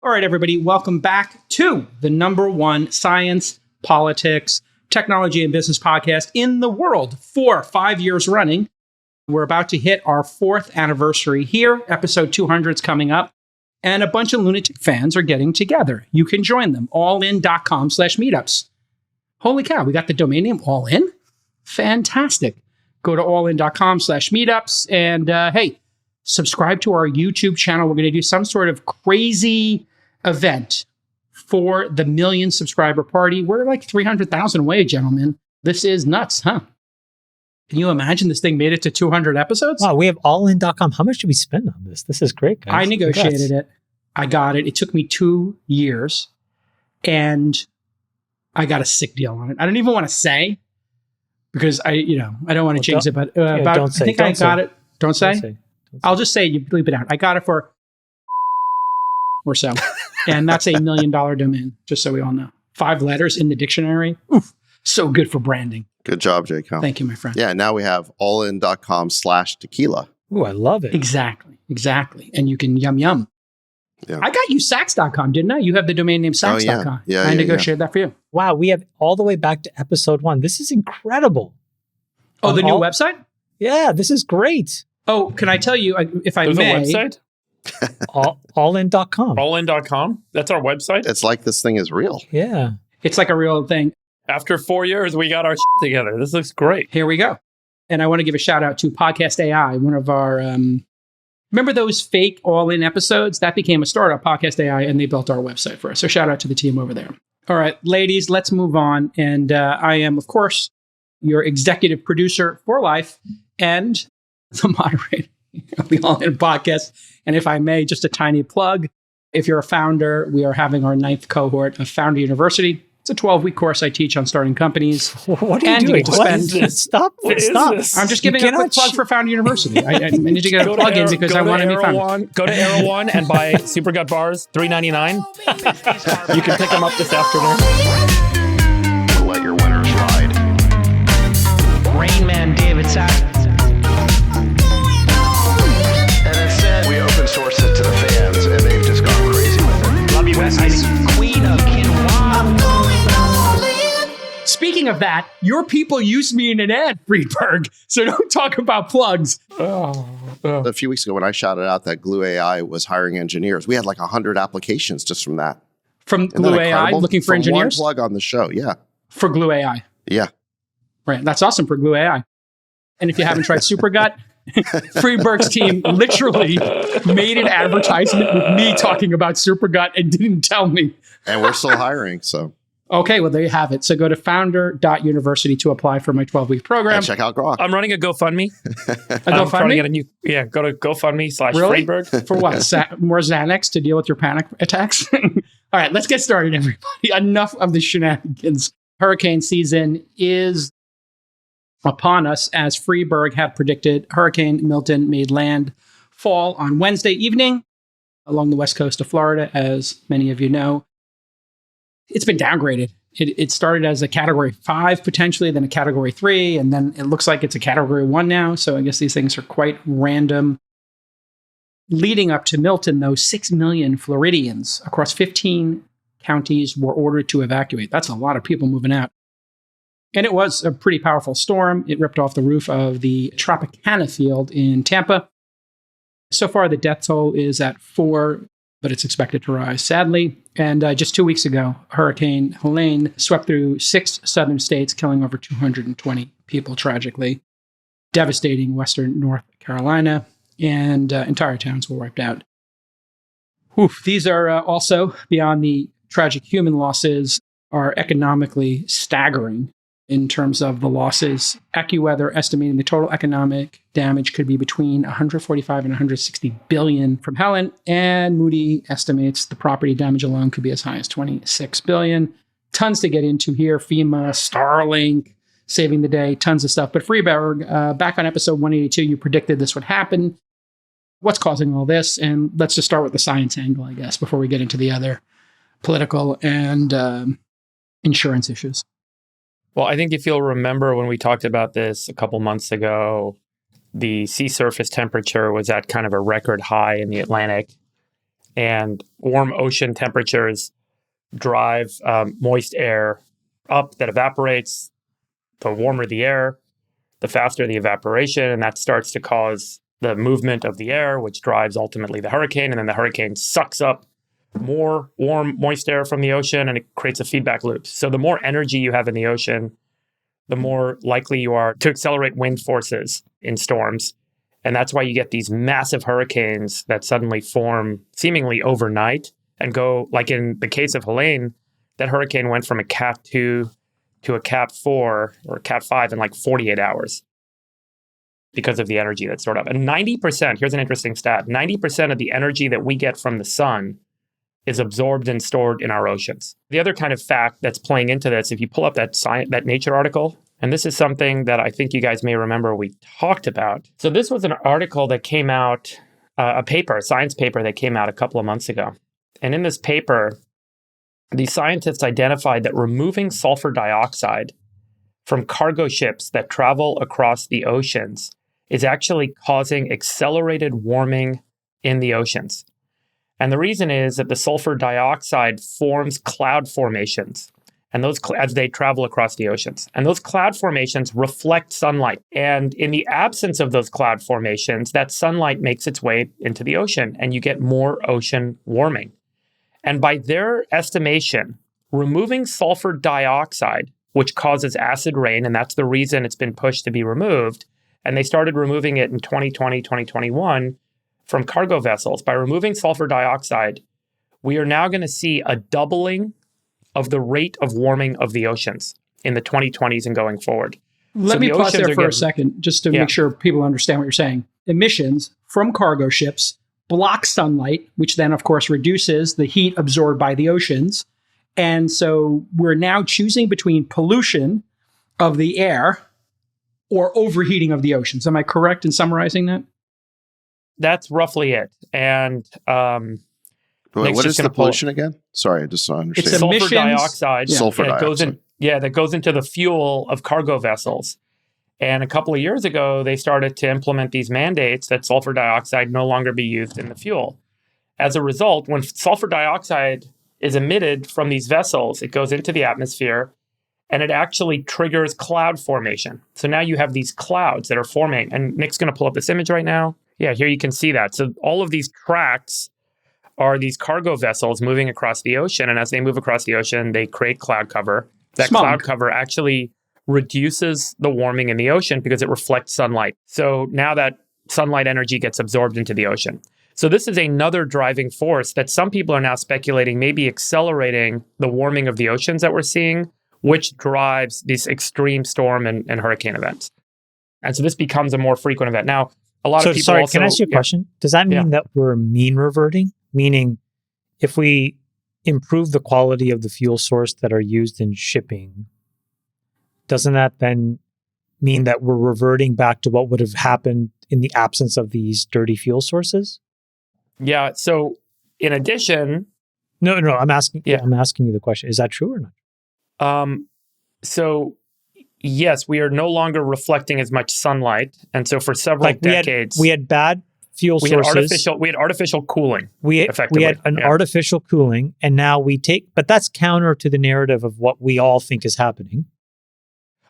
All right, everybody, welcome back to the number one science, politics, technology, and business podcast in the world for 5 years running. We're about to hit our 4th anniversary here. Episode 200 is coming up. And a bunch of lunatic fans are getting together. You can join them, allin.com/meetups. Holy cow, we got the domain name All In? Fantastic. Go to allin.com/meetups and hey, subscribe to our YouTube channel. We're going to do some sort of crazy event for the 1 million subscriber party. We're like 300,000 away, gentlemen. This is nuts, huh? Can you imagine this thing made it to 200 episodes? Wow, we have allin.com. How much did we spend on this? This is great, guys. I negotiated it. I got it. It took me 2 years and I got a sick deal on it. I don't even want to say because I don't want to jinx it, but I think I got it. Don't say. I'll just say you bleep it out. I got it for or so. And that's a $1 million domain, just so we all know. 5 letters in the dictionary. Oof, so good for branding. Good job, Jayter. Thank you, my friend. Yeah, now we have allin.com/tequila. Ooh, I love it. Exactly. And you can yum. Yeah. I got you Saks.com, didn't I? You have the domain name Saks.com. Yeah, I negotiated that for you. Wow, we have all the way back to episode 1. This is incredible. Oh, the new website? Yeah, this is great. Oh, can I tell you, if I There's may? a website? Allin.com. Allin.com? That's our website? It's like this thing is real. Yeah. It's like a real thing. After 4 years, we got our together. This looks great. Here we go. And I want to give a shout out to Podcast AI, one of our, remember those fake all-in episodes? That became a startup, Podcast AI, and they built our website for us. So shout out to the team over there. All right, ladies, let's move on. And I am, of course, your executive producer for life and the moderator of the All In podcast. And if I may, just a tiny plug. If you're a founder, we are having our 9th cohort of Founder University. It's a 12-week course I teach on starting companies. What are you doing? Stop. I'm just giving a quick plug for Founder University. I need to get a plug in because I want to be found. Go to Arrow One and buy Super Gut bars, $3.99. You can pick them up this afternoon. Let your winners ride. Rain Man David Sack. And instead, we open source it to the fans, and they've just gone crazy with it. Love you, Besties. Queen of Quinoa. Speaking of that, your people used me in an ad, Friedberg. So don't talk about plugs. A few weeks ago, when I shouted out that Glue AI was hiring engineers, we had like 100 applications just from that. From Glue AI, looking for engineers? One plug on the show, yeah. For Glue AI. Yeah. Right. That's awesome for Glue AI. And if you haven't tried SuperGut, Friedberg's team literally made an advertisement with me talking about SuperGut and didn't tell me. And we're still hiring, so. Okay, well, there you have it. So go to founder.university to apply for my 12-week program. And check out Grok. I'm running a GoFundMe. GoFundMe? Trying to get a new, go to GoFundMe/Friedberg. For what? More Xanax to deal with your panic attacks? All right, let's get started, everybody. Enough of the shenanigans. Hurricane season is upon us, as Friedberg have predicted. Hurricane Milton made landfall on Wednesday evening along the west coast of Florida, as many of you know. It's been downgraded. It started as a Category 5 potentially, then a Category 3, and then it looks like it's a Category 1 now. So I guess these things are quite random. Leading up to Milton, though, 6 million Floridians across 15 counties were ordered to evacuate. That's a lot of people moving out. And it was a pretty powerful storm. It ripped off the roof of the Tropicana field in Tampa. So far, the death toll is at 4, but it's expected to rise, sadly. And just 2 weeks ago, Hurricane Helene swept through 6 southern states, killing over 220 people tragically, devastating western North Carolina, and entire towns were wiped out. Oof, these are also, beyond the tragic human losses, are economically staggering in terms of the losses. AccuWeather estimating the total economic damage could be between 145 and 160 billion from Helen, and Moody estimates the property damage alone could be as high as 26 billion. Tons to get into here. FEMA, Starlink, saving the day, tons of stuff. But Friedberg, back on episode 182, you predicted this would happen. What's causing all this? And let's just start with the science angle, I guess, before we get into the other political and insurance issues. Well, I think if you'll remember when we talked about this a couple months ago, the sea surface temperature was at kind of a record high in the Atlantic. And warm ocean temperatures drive moist air up that evaporates. The warmer the air, the faster the evaporation, and that starts to cause the movement of the air, which drives ultimately the hurricane. And then the hurricane sucks up more warm, moist air from the ocean, and it creates a feedback loop. So the more energy you have in the ocean, the more likely you are to accelerate wind forces in storms. And that's why you get these massive hurricanes that suddenly form seemingly overnight and go, like in the case of Helene, that hurricane went from a Cat 2 to a Cat 4 or Cat 5 in like 48 hours because of the energy that's stored up. And 90%, here's an interesting stat, 90% of the energy that we get from the sun is absorbed and stored in our oceans. The other kind of fact that's playing into this, if you pull up that Nature article, and this is something that I think you guys may remember we talked about. So this was an article that came out, a science paper that came out a couple of months ago. And in this paper, the scientists identified that removing sulfur dioxide from cargo ships that travel across the oceans is actually causing accelerated warming in the oceans. And the reason is that the sulfur dioxide forms cloud formations, and those as they travel across the oceans. And those cloud formations reflect sunlight. And in the absence of those cloud formations, that sunlight makes its way into the ocean, and you get more ocean warming. And by their estimation, removing sulfur dioxide, which causes acid rain, and that's the reason it's been pushed to be removed, and they started removing it in 2020, 2021 from cargo vessels. By removing sulfur dioxide, we are now going to see a doubling of the rate of warming of the oceans in the 2020s and going forward. Let me pause there for a second, just to make sure people understand what you're saying. Emissions from cargo ships block sunlight, which then, of course, reduces the heat absorbed by the oceans. And so we're now choosing between pollution of the air or overheating of the oceans. Am I correct in summarizing that? That's roughly it. And what is the pollution again? Sorry, I just don't understand. It's sulfur dioxide. Sulfur dioxide. That goes into the fuel of cargo vessels. And a couple of years ago, they started to implement these mandates that sulfur dioxide no longer be used in the fuel. As a result, when sulfur dioxide is emitted from these vessels, it goes into the atmosphere, and it actually triggers cloud formation. So now you have these clouds that are forming. And Nick's going to pull up this image right now. Yeah, here you can see that. So all of these tracks are these cargo vessels moving across the ocean. And as they move across the ocean, they create cloud cover. That cloud cover actually reduces the warming in the ocean because it reflects sunlight. So now that sunlight energy gets absorbed into the ocean. So this is another driving force that some people are now speculating maybe accelerating the warming of the oceans that we're seeing, which drives these extreme storm and hurricane events. And so this becomes a more frequent event. Now, a lot of people also... Can I ask you a question? Does that mean that we're mean reverting? Meaning, if we improve the quality of the fuel source that are used in shipping, doesn't that then mean that we're reverting back to what would have happened in the absence of these dirty fuel sources? Yeah. So in addition... No, I'm asking you the question. Is that true or not? So yes, we are no longer reflecting as much sunlight. And so for several decades... We had bad fuel sources. We had artificial cooling, effectively. We had an artificial cooling, and now but that's counter to the narrative of what we all think is happening.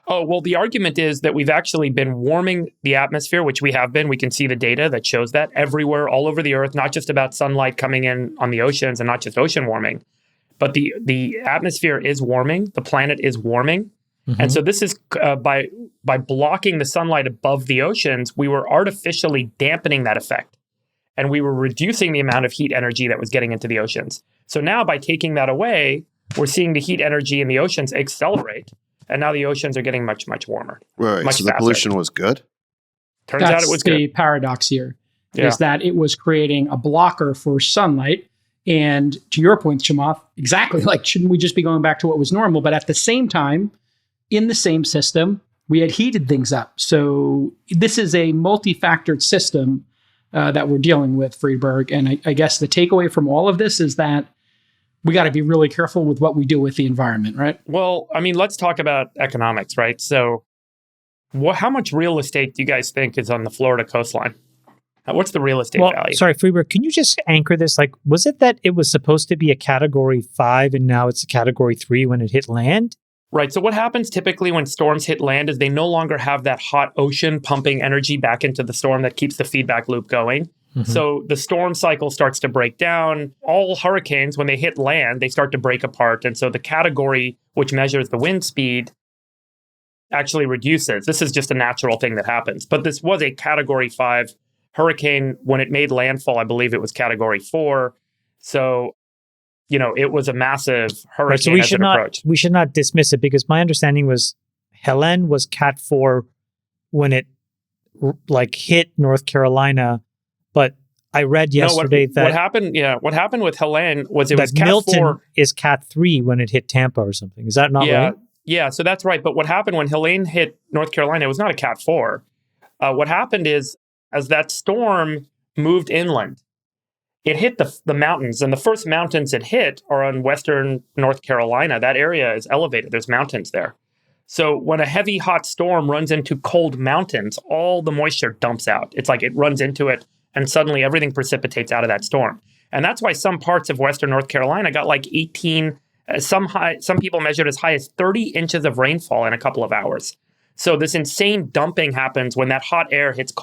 Oh, well, the argument is that we've actually been warming the atmosphere, which we have been. We can see the data that shows that everywhere, all over the earth, not just about sunlight coming in on the oceans and not just ocean warming, but the atmosphere is warming. The planet is warming. Mm-hmm. And so this is by blocking the sunlight above the oceans, we were artificially dampening that effect. And we were reducing the amount of heat energy that was getting into the oceans. So now by taking that away, we're seeing the heat energy in the oceans accelerate. And now the oceans are getting much, much warmer. Right. So the pollution was good? Turns out it was good. That's the paradox here, is that it was creating a blocker for sunlight. And to your point, Chamath, exactly, like, shouldn't we just be going back to what was normal? But at the same time, in the same system, we had heated things up. So this is a multi-factored system that we're dealing with, Friedberg. And I guess the takeaway from all of this is that we got to be really careful with what we do with the environment, right? Well, I mean, let's talk about economics, right? So how much real estate do you guys think is on the Florida coastline? What's the real estate value? Sorry, Freeberg, can you just anchor this? Like, was it that it was supposed to be a category 5 and now it's a category 3 when it hit land? Right. So what happens typically when storms hit land is they no longer have that hot ocean pumping energy back into the storm that keeps the feedback loop going. So the storm cycle starts to break down. All hurricanes, when they hit land, they start to break apart. And so the category, which measures the wind speed, actually reduces. This is just a natural thing that happens. But this was a category 5 hurricane. When it made landfall, I believe it was category 4. So, it was a massive hurricane. Right, so we should not dismiss it, because my understanding was Helene was Cat 4 when it hit North Carolina. But I read yesterday that what happened with Helene was it was Cat Milton 4 is Cat 3 when it hit Tampa or something. Is that not right? Yeah, so that's right. But what happened when Helene hit North Carolina, it was not a Cat 4. What happened is, as that storm moved inland, it hit the mountains, and the first mountains it hit are on western North Carolina. That area is elevated. There's mountains there. So when a heavy, hot storm runs into cold mountains, all the moisture dumps out. It's like it runs into it, and suddenly everything precipitates out of that storm. And that's why some parts of western North Carolina got like 18, some people measured as high as 30 inches of rainfall in a couple of hours. So this insane dumping happens when that hot air hits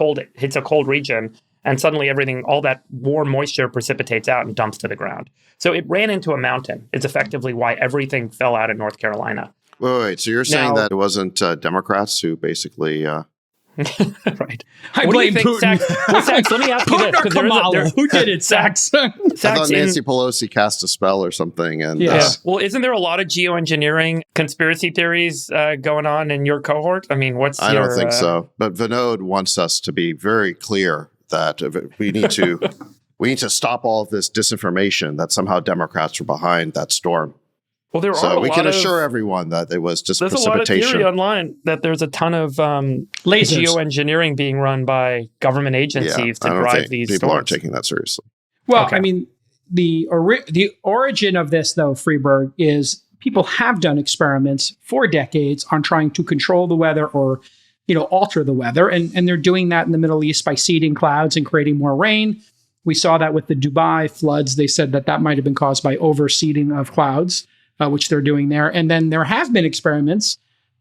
a cold region, and suddenly all that warm moisture precipitates out and dumps to the ground. So it ran into a mountain. It's effectively why everything fell out in North Carolina. Wait. So you're saying that it wasn't Democrats who basically... Right. I blame Putin. Sachs, let me ask you Putin this. or Kamala? Who did it, Sachs? I thought Nancy Pelosi cast a spell or something. And Well, isn't there a lot of geoengineering conspiracy theories going on in your cohort? I mean, I don't think so. But Vinod wants us to be very clear that we need to stop all of this disinformation that somehow Democrats were behind that storm. Well, so we can assure everyone that it was just precipitation. There's a lot of theory online that there's a ton of geoengineering being run by government agencies to drive these people storms. aren't taking that seriously. Well, okay. I mean, the origin of this, though, Freeberg, is people have done experiments for decades on trying to control the weather or alter the weather. And they're doing that in the Middle East by seeding clouds and creating more rain. We saw that with the Dubai floods. They said that might have been caused by overseeding of clouds, which they're doing there. And then there have been experiments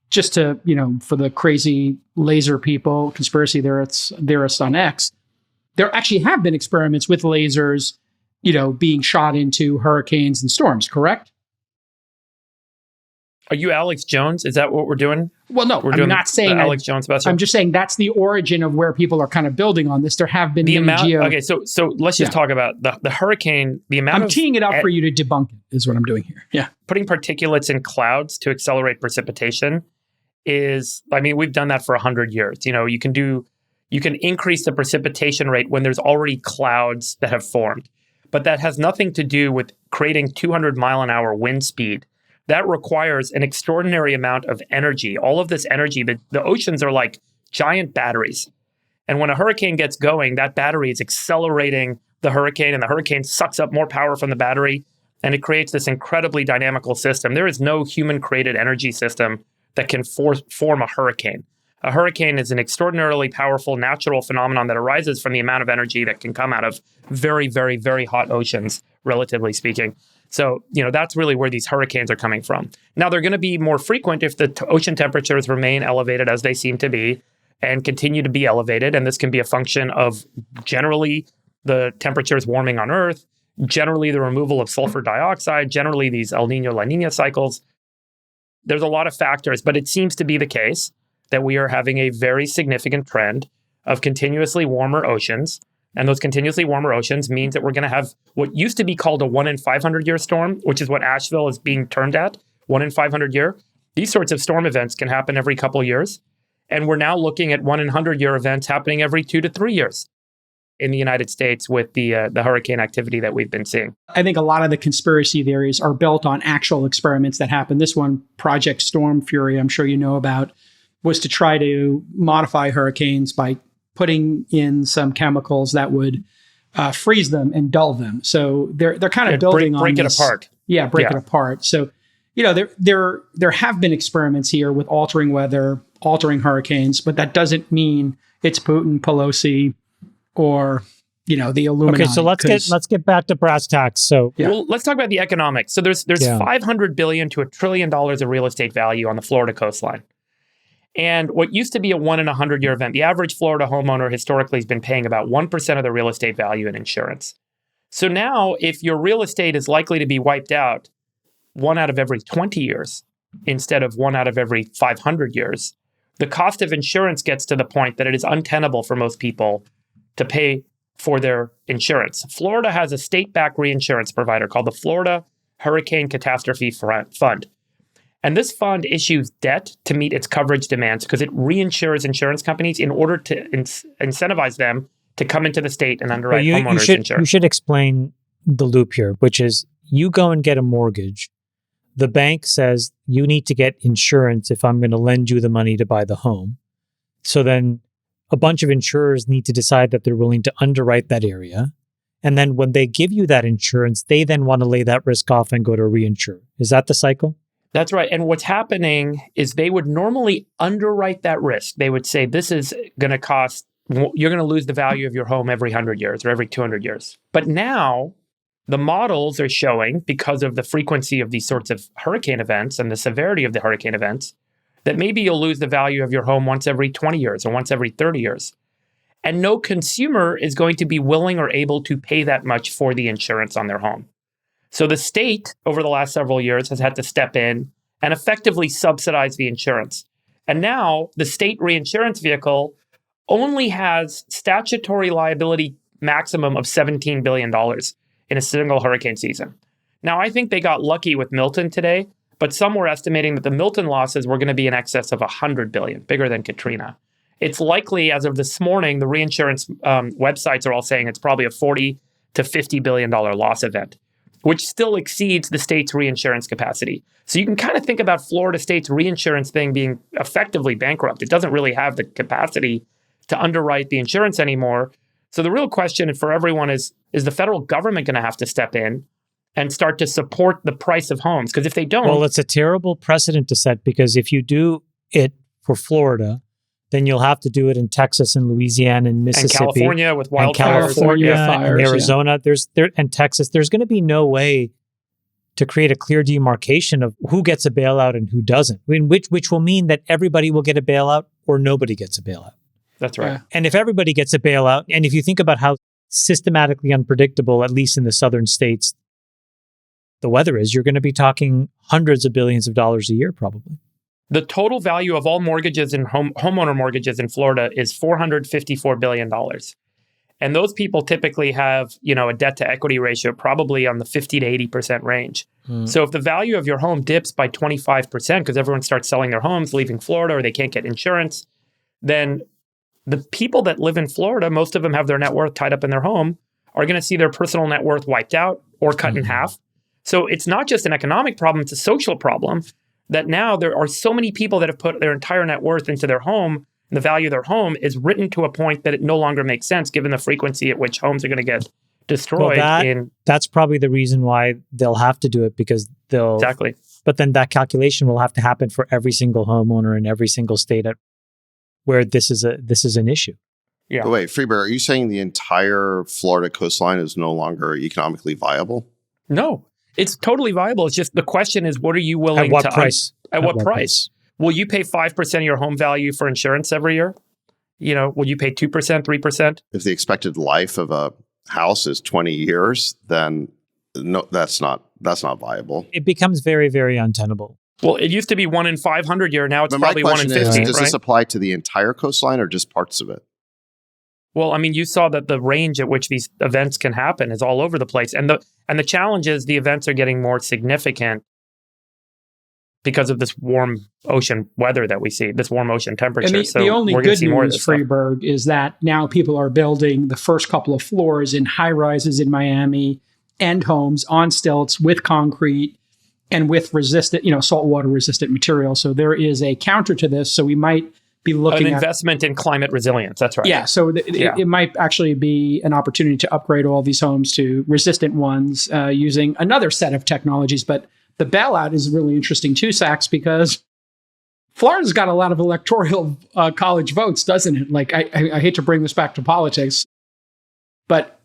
just to, for the crazy laser people, conspiracy theorists on X. There actually have been experiments with lasers, being shot into hurricanes and storms, correct? Are you Alex Jones? Is that what we're doing? Well, no, I'm not saying Alex Jones special. I'm just saying that's the origin of where people are kind of building on this. There have been Okay, so let's just talk about the hurricane. I'm teeing it up for you to debunk it. Is what I'm doing here. Yeah, putting particulates in clouds to accelerate precipitation we've done that for 100 years. You can increase the precipitation rate when there's already clouds that have formed, but that has nothing to do with creating 200 mile an hour wind speed. That requires an extraordinary amount of energy. All of this energy, the oceans are like giant batteries. And when a hurricane gets going, that battery is accelerating the hurricane, and the hurricane sucks up more power from the battery, and it creates this incredibly dynamical system. There is no human-created energy system that can form a hurricane. A hurricane is an extraordinarily powerful natural phenomenon that arises from the amount of energy that can come out of very, very, very hot oceans, relatively speaking. So, that's really where these hurricanes are coming from. Now, they're going to be more frequent if the ocean temperatures remain elevated as they seem to be and continue to be elevated. And this can be a function of generally the temperatures warming on Earth, generally the removal of sulfur dioxide, generally these El Nino, La Nina cycles. There's a lot of factors, but it seems to be the case that we are having a very significant trend of continuously warmer oceans. And those continuously warmer oceans means that we're going to have what used to be called a 1 in 500 year storm, which is what Asheville is being termed at, 1 in 500 year. These sorts of storm events can happen every couple of years. And we're now looking at 1 in 100 year events happening every 2 to 3 years in the United States with the hurricane activity that we've been seeing. I think a lot of the conspiracy theories are built on actual experiments that happened. This one, Project Storm Fury, I'm sure you know about, was to try to modify hurricanes by putting in some chemicals that would freeze them and dull them. So they're kind of building on break it apart. Yeah, break it apart. So, there have been experiments here with altering weather, altering hurricanes, but that doesn't mean it's Putin, Pelosi, or, the Illuminati. Okay, so let's get back to brass tacks. So Well, let's talk about the economics. So there's $500 billion to $1 trillion of real estate value on the Florida coastline. And what used to be a 1 in 100 year event, the average Florida homeowner historically has been paying about 1% of the real estate value in insurance. So now, if your real estate is likely to be wiped out 1 out of every 20 years instead of 1 out of every 500 years, the cost of insurance gets to the point that it is untenable for most people to pay for their insurance. Florida has a state-backed reinsurance provider called the Florida Hurricane Catastrophe Fund. And this fund issues debt to meet its coverage demands because it reinsures insurance companies in order to incentivize them to come into the state and underwrite homeowners insurance. You should explain the loop here, which is you go and get a mortgage. The bank says you need to get insurance if I'm going to lend you the money to buy the home. So then a bunch of insurers need to decide that they're willing to underwrite that area. And then when they give you that insurance, they then want to lay that risk off and go to reinsure. Is that the cycle? That's right. And what's happening is they would normally underwrite that risk. They would say, this is going to cost, you're going to lose the value of your home every 100 years or every 200 years. But now the models are showing, because of the frequency of these sorts of hurricane events and the severity of the hurricane events, that maybe you'll lose the value of your home once every 20 years or once every 30 years. And no consumer is going to be willing or able to pay that much for the insurance on their home. So the state, over the last several years, has had to step in and effectively subsidize the insurance. And now the state reinsurance vehicle only has statutory liability maximum of $17 billion in a single hurricane season. Now, I think they got lucky with Milton today, but some were estimating that the Milton losses were going to be in excess of $100 billion, bigger than Katrina. It's likely, as of this morning, the reinsurance websites are all saying it's probably a $40 to $50 billion loss event, which still exceeds the state's reinsurance capacity. So you can kind of think about Florida state's reinsurance thing being effectively bankrupt. It doesn't really have the capacity to underwrite the insurance anymore. So the real question for everyone is the federal government going to have to step in and start to support the price of homes? Because if they don't... Well, it's a terrible precedent to set, because if you do it for Florida, then you'll have to do it in Texas and Louisiana and Mississippi. And California with wildfires. And California fires, and Arizona. And Texas. There's going to be no way to create a clear demarcation of who gets a bailout and who doesn't. I mean, which will mean that everybody will get a bailout or nobody gets a bailout. That's right. Yeah. And if everybody gets a bailout, and if you think about how systematically unpredictable, at least in the southern states, the weather is, you're going to be talking hundreds of billions of dollars a year, probably. The total value of all mortgages and homeowner mortgages in Florida is $454 billion. And those people typically have, a debt to equity ratio probably on the 50 to 80% range. So if the value of your home dips by 25% because everyone starts selling their homes, leaving Florida, or they can't get insurance, then the people that live in Florida, most of them have their net worth tied up in their home, are going to see their personal net worth wiped out or cut in half. So it's not just an economic problem, it's a social problem that now there are so many people that have put their entire net worth into their home, and the value of their home is written to a point that it no longer makes sense given the frequency at which homes are going to get destroyed. That's probably the reason why they'll have to do it, because they'll... Exactly. But then that calculation will have to happen for every single homeowner in every single state where this is an issue. Yeah. But wait, Freeberg, are you saying the entire Florida coastline is no longer economically viable? No, it's totally viable. It's just the question is, what are you willing to... At what price? Will you pay 5% of your home value for insurance every year? Will you pay 2%, 3%? If the expected life of a house is 20 years, then no, that's not viable. It becomes very, very untenable. Well, it used to be 1 in 500 year. Now it's But probably my 1 in question 50. is, does right? this apply to the entire coastline or just parts of it? Well, I mean, you saw that the range at which these events can happen is all over the place. And the challenge is the events are getting more significant because of this warm ocean weather that we see, this warm ocean temperature. And the only good news, Freeberg, is that now people are building the first couple of floors in high rises in Miami and homes on stilts with concrete and with resistant, saltwater resistant material. So there is a counter to this. So we might be looking at an investment in climate resilience. That's right. Yeah. So it might actually be an opportunity to upgrade all these homes to resistant ones using another set of technologies. But the bailout is really interesting too, Sachs, because Florida's got a lot of electoral college votes, doesn't it? Like, I hate to bring this back to politics. But,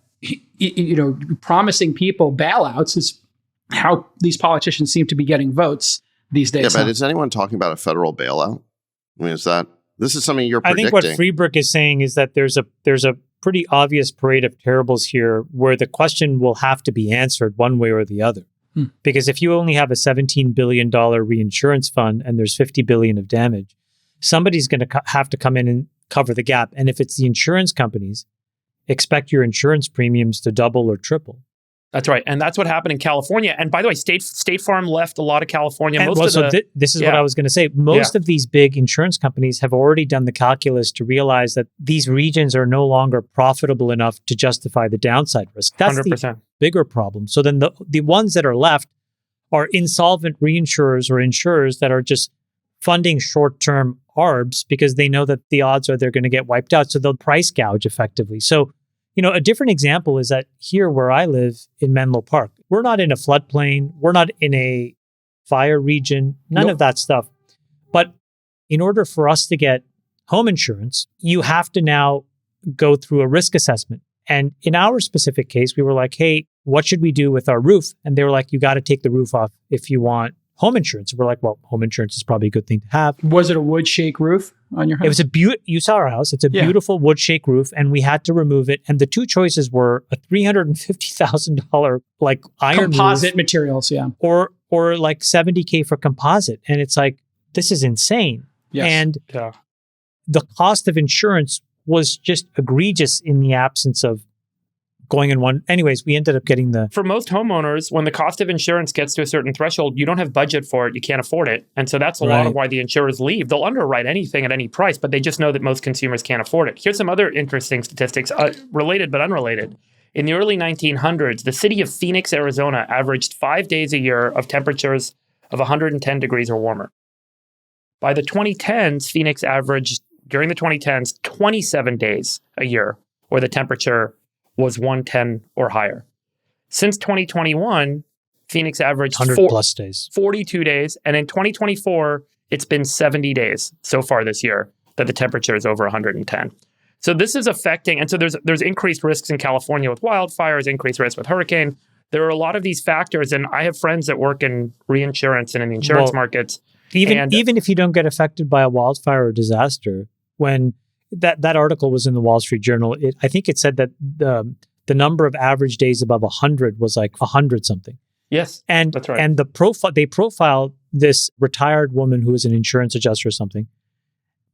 promising people bailouts is how these politicians seem to be getting votes these days. Yeah, but is anyone talking about a federal bailout? I mean, this is something you're predicting? I think what Friedberg is saying is that there's a pretty obvious parade of terribles here where the question will have to be answered one way or the other. Because if you only have a $17 billion reinsurance fund and there's $50 billion of damage, somebody's going to have to come in and cover the gap. And if it's the insurance companies, expect your insurance premiums to double or triple. That's right. And that's what happened in California. And by the way, State Farm left a lot of California. This is what I was going to say. Most of these big insurance companies have already done the calculus to realize that these regions are no longer profitable enough to justify the downside risk. That's 100%. The bigger problem. So then the ones that are left are insolvent reinsurers or insurers that are just funding short-term ARBs because they know that the odds are they're going to get wiped out. So they'll price gouge effectively. So a different example is that here where I live in Menlo Park, we're not in a floodplain. We're not in a fire region, none of that stuff. But in order for us to get home insurance, you have to now go through a risk assessment. And in our specific case, we were like, hey, what should we do with our roof? And they were like, you got to take the roof off if you want home insurance. We're like, well, home insurance is probably a good thing to have. Was it a wood shake roof on your house? It was you saw our house. It's a beautiful wood shake roof, and we had to remove it. And the two choices were a $350,000 like iron composite roof, materials, or like $70K for composite. And it's like, this is insane. Yes. And the cost of insurance was just egregious in the absence of going in one. Anyways, we ended up getting For most homeowners, when the cost of insurance gets to a certain threshold, you don't have budget for it. You can't afford it. And so that's a lot of why the insurers leave. They'll underwrite anything at any price, but they just know that most consumers can't afford it. Here's some other interesting statistics, related but unrelated. In the early 1900s, the city of Phoenix, Arizona averaged 5 days a year of temperatures of 110 degrees or warmer. By the 2010s, Phoenix averaged, during the 2010s, 27 days a year where the temperature was 110 or higher. Since 2021, Phoenix averaged 100 plus days, 42 days. And in 2024, it's been 70 days so far this year that the temperature is over 110. So this is affecting, and so there's increased risks in California with wildfires, increased risk with hurricane. There are a lot of these factors, and I have friends that work in reinsurance and in the insurance markets. Even if you don't get affected by a wildfire or disaster, when that article was in the Wall Street Journal, I think it said that the number of average days above 100 was like 100 something. Yes, and that's right. And they profiled this retired woman who was an insurance adjuster or something.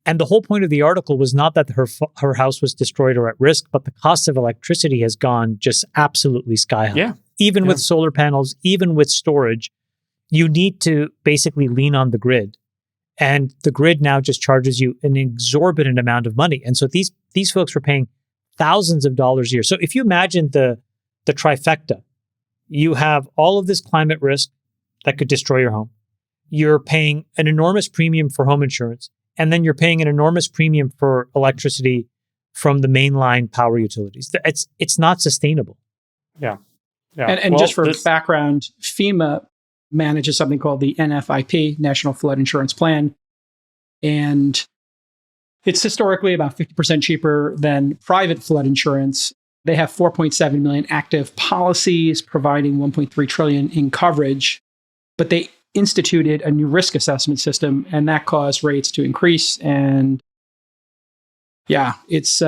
And the whole point of the article was not that her house was destroyed or at risk, but the cost of electricity has gone just absolutely sky high. Yeah. Even with solar panels, even with storage, you need to basically lean on the grid. And the grid now just charges you an exorbitant amount of money. And so these folks were paying thousands of dollars a year. So if you imagine the trifecta, you have all of this climate risk that could destroy your home. You're paying an enormous premium for home insurance. And then you're paying an enormous premium for electricity from the mainline power utilities. It's not sustainable. Yeah. And just for background, FEMA manages something called the NFIP, National Flood Insurance Plan. And it's historically about 50% cheaper than private flood insurance. They have 4.7 million active policies, providing 1.3 trillion in coverage. But they instituted a new risk assessment system, and that caused rates to increase. And it's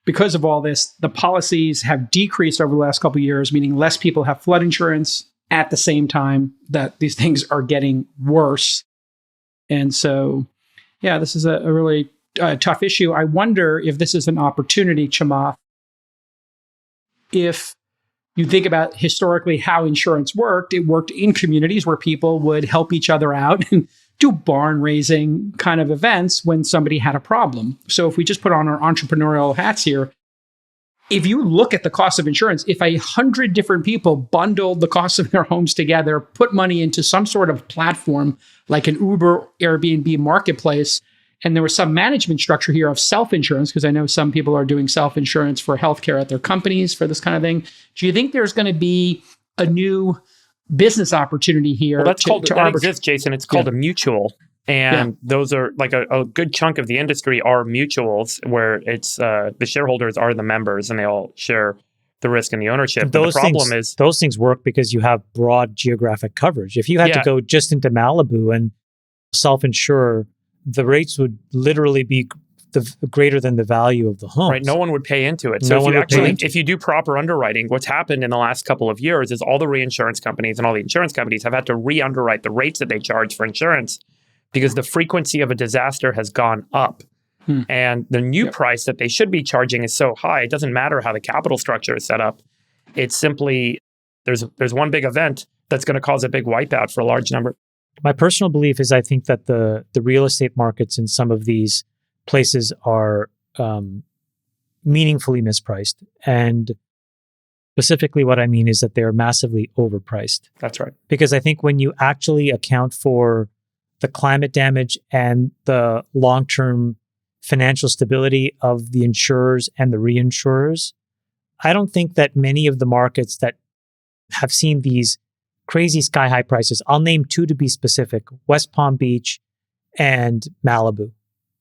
because of all this, the policies have decreased over the last couple of years, meaning less people have flood insurance at the same time that these things are getting worse. And so, this is a really tough issue. I wonder if this is an opportunity, Chamath, if you think about historically how insurance worked. It worked in communities where people would help each other out and do barn raising kind of events when somebody had a problem. So if we just put on our entrepreneurial hats here, if you look at the cost of insurance, if 100 different people bundled the cost of their homes together, put money into some sort of platform like an Uber, Airbnb marketplace, and there was some management structure here of self-insurance, because I know some people are doing self-insurance for healthcare at their companies for this kind of thing. Do you think there's going to be a new business opportunity here? Well, that exists, Jason. It's called a mutual. And those are like a good chunk of the industry are mutuals where it's the shareholders are the members and they all share the risk and the ownership. And But the problem is those things work because you have broad geographic coverage. If you had to go just into Malibu and self-insure, the rates would literally be greater than the value of the home. right, no one would pay into it. So if you do proper underwriting, what's happened in the last couple of years is all the reinsurance companies and all the insurance companies have had to re-underwrite the rates that they charge for insurance because the frequency of a disaster has gone up. And the new price that they should be charging is so high, it doesn't matter how the capital structure is set up. It's simply, there's one big event that's going to cause a big wipeout for a large number. My personal belief is I think that the real estate markets in some of these places are meaningfully mispriced. And specifically what I mean is that they're massively overpriced. That's right. Because I think when you actually account for the climate damage and the long-term financial stability of the insurers and the reinsurers, I don't think that many of the markets that have seen these crazy sky-high prices, I'll name two to be specific, West Palm Beach and Malibu.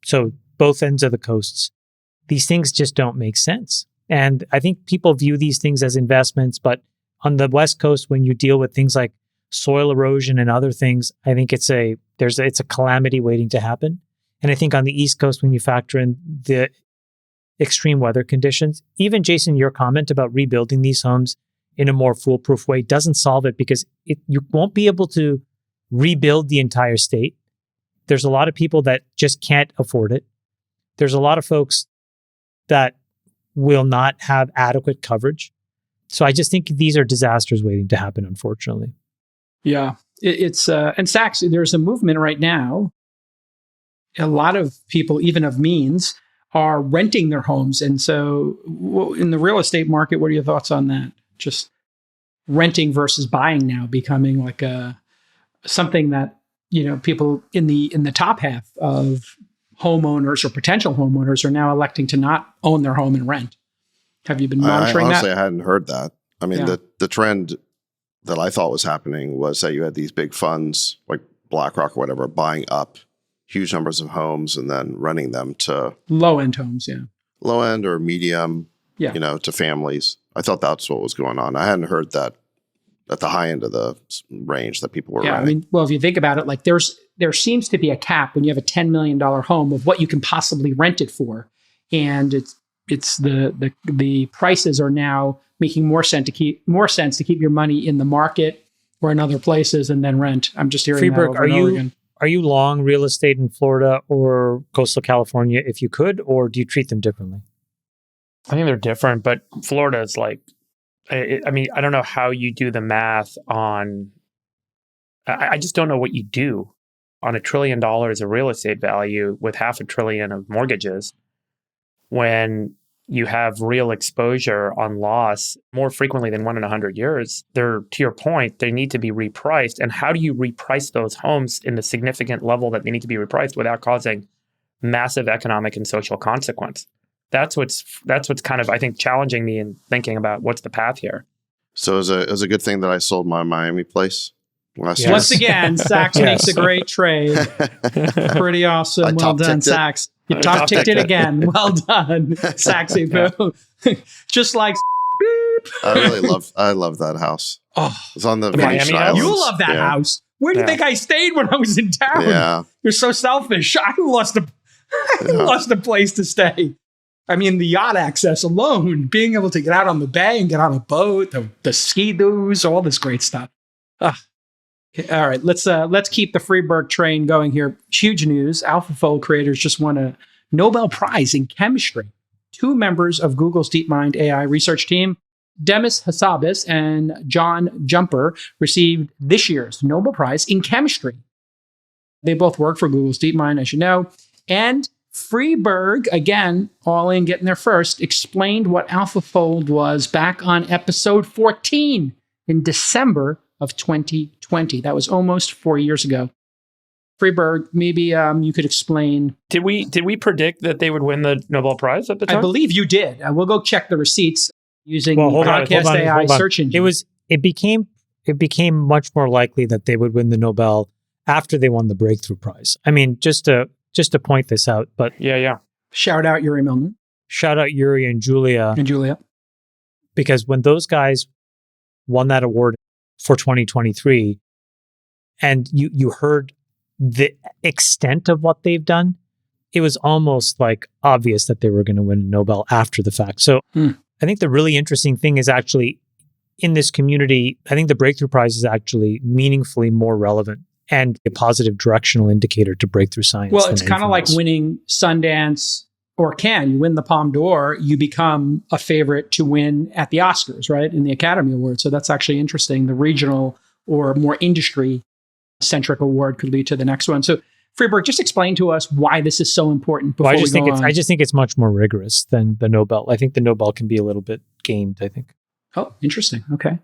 So both ends of the coasts. These things just don't make sense. And I think people view these things as investments, but on the West Coast, when you deal with things like soil erosion and other things, I think it's a calamity waiting to happen. And I think on the East Coast, when you factor in the extreme weather conditions, even Jason, your comment about rebuilding these homes in a more foolproof way doesn't solve it because you won't be able to rebuild the entire state. There's a lot of people that just can't afford it. There's a lot of folks that will not have adequate coverage. So I just think these are disasters waiting to happen, unfortunately. Yeah. It's and Sachs, there's a movement right now. A lot of people, even of means, are renting their homes. And so in the real estate market, what are your thoughts on that? Just renting versus buying now becoming like something that, people in the top half of homeowners or potential homeowners are now electing to not own their home and rent. Have you been monitoring honestly, that? I hadn't heard that. I mean, the trend that I thought was happening was that you had these big funds like BlackRock or whatever buying up huge numbers of homes and then renting them to low-end homes, low end or medium, to families. I thought that's what was going on. I hadn't heard that at the high end of the range that people were renting. I mean, well, if you think about it, like there seems to be a cap when you have a $10 million home of what you can possibly rent it for, and it's the prices are now making more sense to keep your money in the market or in other places and then rent. I'm just hearing that over and over again. Are you long real estate in Florida or coastal California if you could, or do you treat them differently? I think they're different, but Florida is like, I mean, I don't know how you do the math on, I just don't know what you do on $1 trillion of real estate value with $500 billion of mortgages when you have real exposure on loss more frequently than 1 in 100 years. They're, to your point, they need to be repriced. And how do you reprice those homes in the significant level that they need to be repriced without causing massive economic and social consequence? That's what's kind of, I think, challenging me in thinking about what's the path here. So it was a good thing that I sold my Miami place last year. Once again, Sachs makes a great trade. Pretty awesome. Well done, Sachs. You top ticked it again. Well done, Saxy Poo. Just like beep. I love that house. Oh, it's on the Miami Venetian house? Islands. You love that house. Where do you think I stayed when I was in town? Yeah. You're so selfish. I lost a place to stay. I mean, the yacht access alone, being able to get out on the bay and get on a boat, the ski-doos, all this great stuff. All right, let's keep the Freeberg train going here. Huge news. AlphaFold creators just won a Nobel Prize in chemistry. 2 members of Google's DeepMind AI research team, Demis Hassabis and John Jumper, received this year's Nobel Prize in chemistry. They both work for Google's DeepMind, as you know. And Freeberg, again, all in getting there first, explained what AlphaFold was back on episode 14 in December of 2020. That was almost 4 years ago. Freeberg, maybe you could explain. Did we predict that they would win the Nobel Prize at the time? I believe you did. We'll go check the receipts using podcast AI search engine. It became much more likely that they would win the Nobel after they won the breakthrough prize. I mean, just to point this out, but Yeah. Shout out Yuri Milner shout out Yuri and Julia, because when those guys won that award for 2023, and you heard the extent of what they've done, it was almost like obvious that they were going to win a Nobel after the fact. So I think the really interesting thing is actually in this community, I think the breakthrough prize is actually meaningfully more relevant and a positive directional indicator to breakthrough science. Well, it's kind of like winning Sundance or Cannes. You win the Palme d'Or, you become a favorite to win at the Oscars, right? In the Academy Awards. So that's actually interesting. The regional or more industry-centric award could lead to the next one. So Friedberg, just explain to us why this is so important before I we go on. I just think it's much more rigorous than the Nobel. I think the Nobel can be a little bit gamed, I think. Oh, interesting. Okay.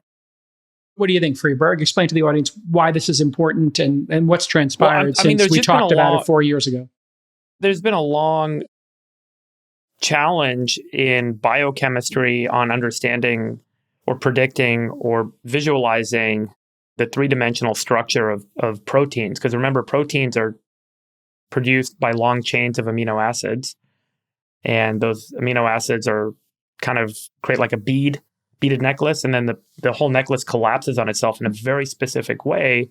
What do you think, Friedberg? Explain to the audience why this is important and what's transpired since we talked about it 4 years ago. There's been a long challenge in biochemistry on understanding or predicting or visualizing the three-dimensional structure of proteins. Because remember, proteins are produced by long chains of amino acids. And those amino acids are kind of create like a beaded necklace. And then the whole necklace collapses on itself in a very specific way.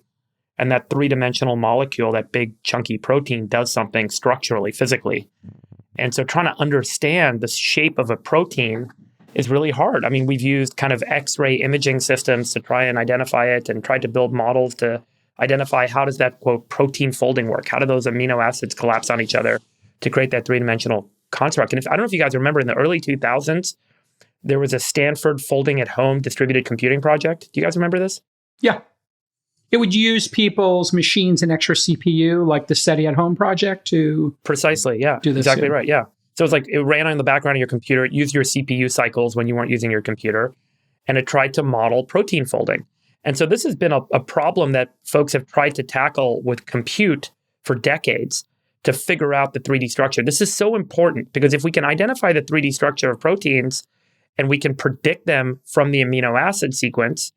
And that three-dimensional molecule, that big chunky protein, does something structurally, physically. And so trying to understand the shape of a protein is really hard. I mean, we've used kind of X-ray imaging systems to try and identify it and tried to build models to identify how does that, quote, protein folding work? How do those amino acids collapse on each other to create that three-dimensional construct? And I don't know if you guys remember, in the early 2000s, there was a Stanford folding at home distributed computing project. Do you guys remember this? Yeah. It would use people's machines and extra CPU, like the SETI at Home project, to precisely, yeah, do this. Exactly right, yeah. So it's like it ran on the background of your computer, it used your CPU cycles when you weren't using your computer, and it tried to model protein folding. And so this has been a problem that folks have tried to tackle with compute for decades to figure out the 3D structure. This is so important because if we can identify the 3D structure of proteins and we can predict them from the amino acid sequence,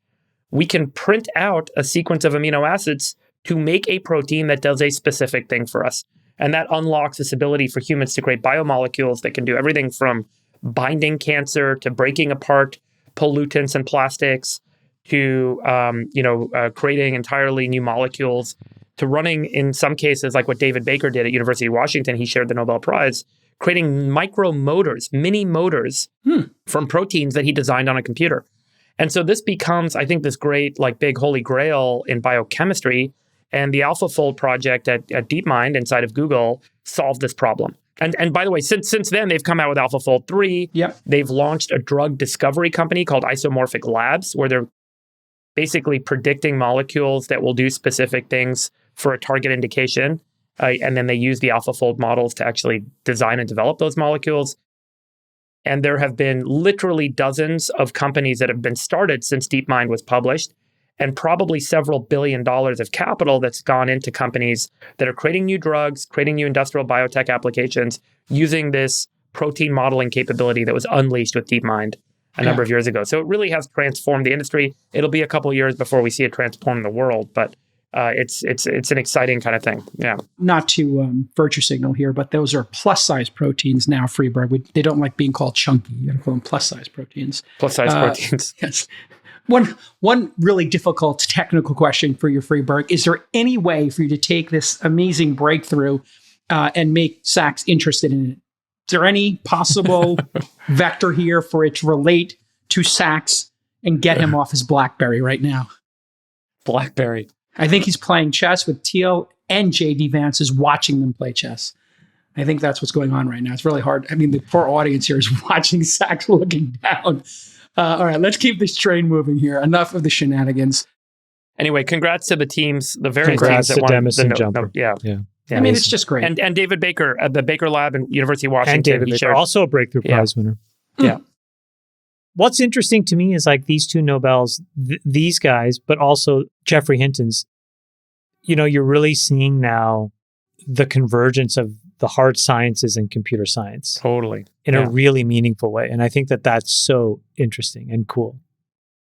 we can print out a sequence of amino acids to make a protein that does a specific thing for us. And that unlocks this ability for humans to create biomolecules that can do everything from binding cancer to breaking apart pollutants and plastics to creating entirely new molecules to running, in some cases, like what David Baker did at University of Washington. He shared the Nobel Prize, creating micro motors, mini motors from proteins that he designed on a computer. And so this becomes, I think, this great, like, big holy grail in biochemistry. And the AlphaFold project at DeepMind inside of Google solved this problem. And by the way, since then, they've come out with AlphaFold 3. Yep. They've launched a drug discovery company called Isomorphic Labs, where they're basically predicting molecules that will do specific things for a target indication. And then they use the AlphaFold models to actually design and develop those molecules. And there have been literally dozens of companies that have been started since DeepMind was published, and probably several $1 billion of capital that's gone into companies that are creating new drugs, creating new industrial biotech applications, using this protein modeling capability that was unleashed with DeepMind a number of years ago. So it really has transformed the industry. It'll be a couple of years before we see it transform the world, but it's an exciting kind of thing. Yeah. Not to virtue signal here, but those are plus size proteins now, Friedberg. They don't like being called chunky. You got to call them plus size proteins. Plus size proteins. Yes. One really difficult technical question for you, Friedberg. Is there any way for you to take this amazing breakthrough and make Sachs interested in it? Is there any possible vector here for it to relate to Sachs and get him off his BlackBerry right now? BlackBerry. I think he's playing chess with Thiel, and J.D. Vance is watching them play chess. I think that's what's going on right now. It's really hard. I mean, the poor audience here is watching Sachs looking down. All right, let's keep this train moving here. Enough of the shenanigans. Anyway, congrats to the teams, the various Congrats teams that to won Demis and the Jumper. Yeah. I mean, it's just great. And David Baker at the Baker Lab in University of Washington. And David Baker, also a breakthrough prize winner. Yeah. What's interesting to me is like these two Nobels, these guys, but also Geoffrey Hinton's, you're really seeing now the convergence of the hard sciences and computer science. Totally. In a really meaningful way. And I think that that's so interesting and cool.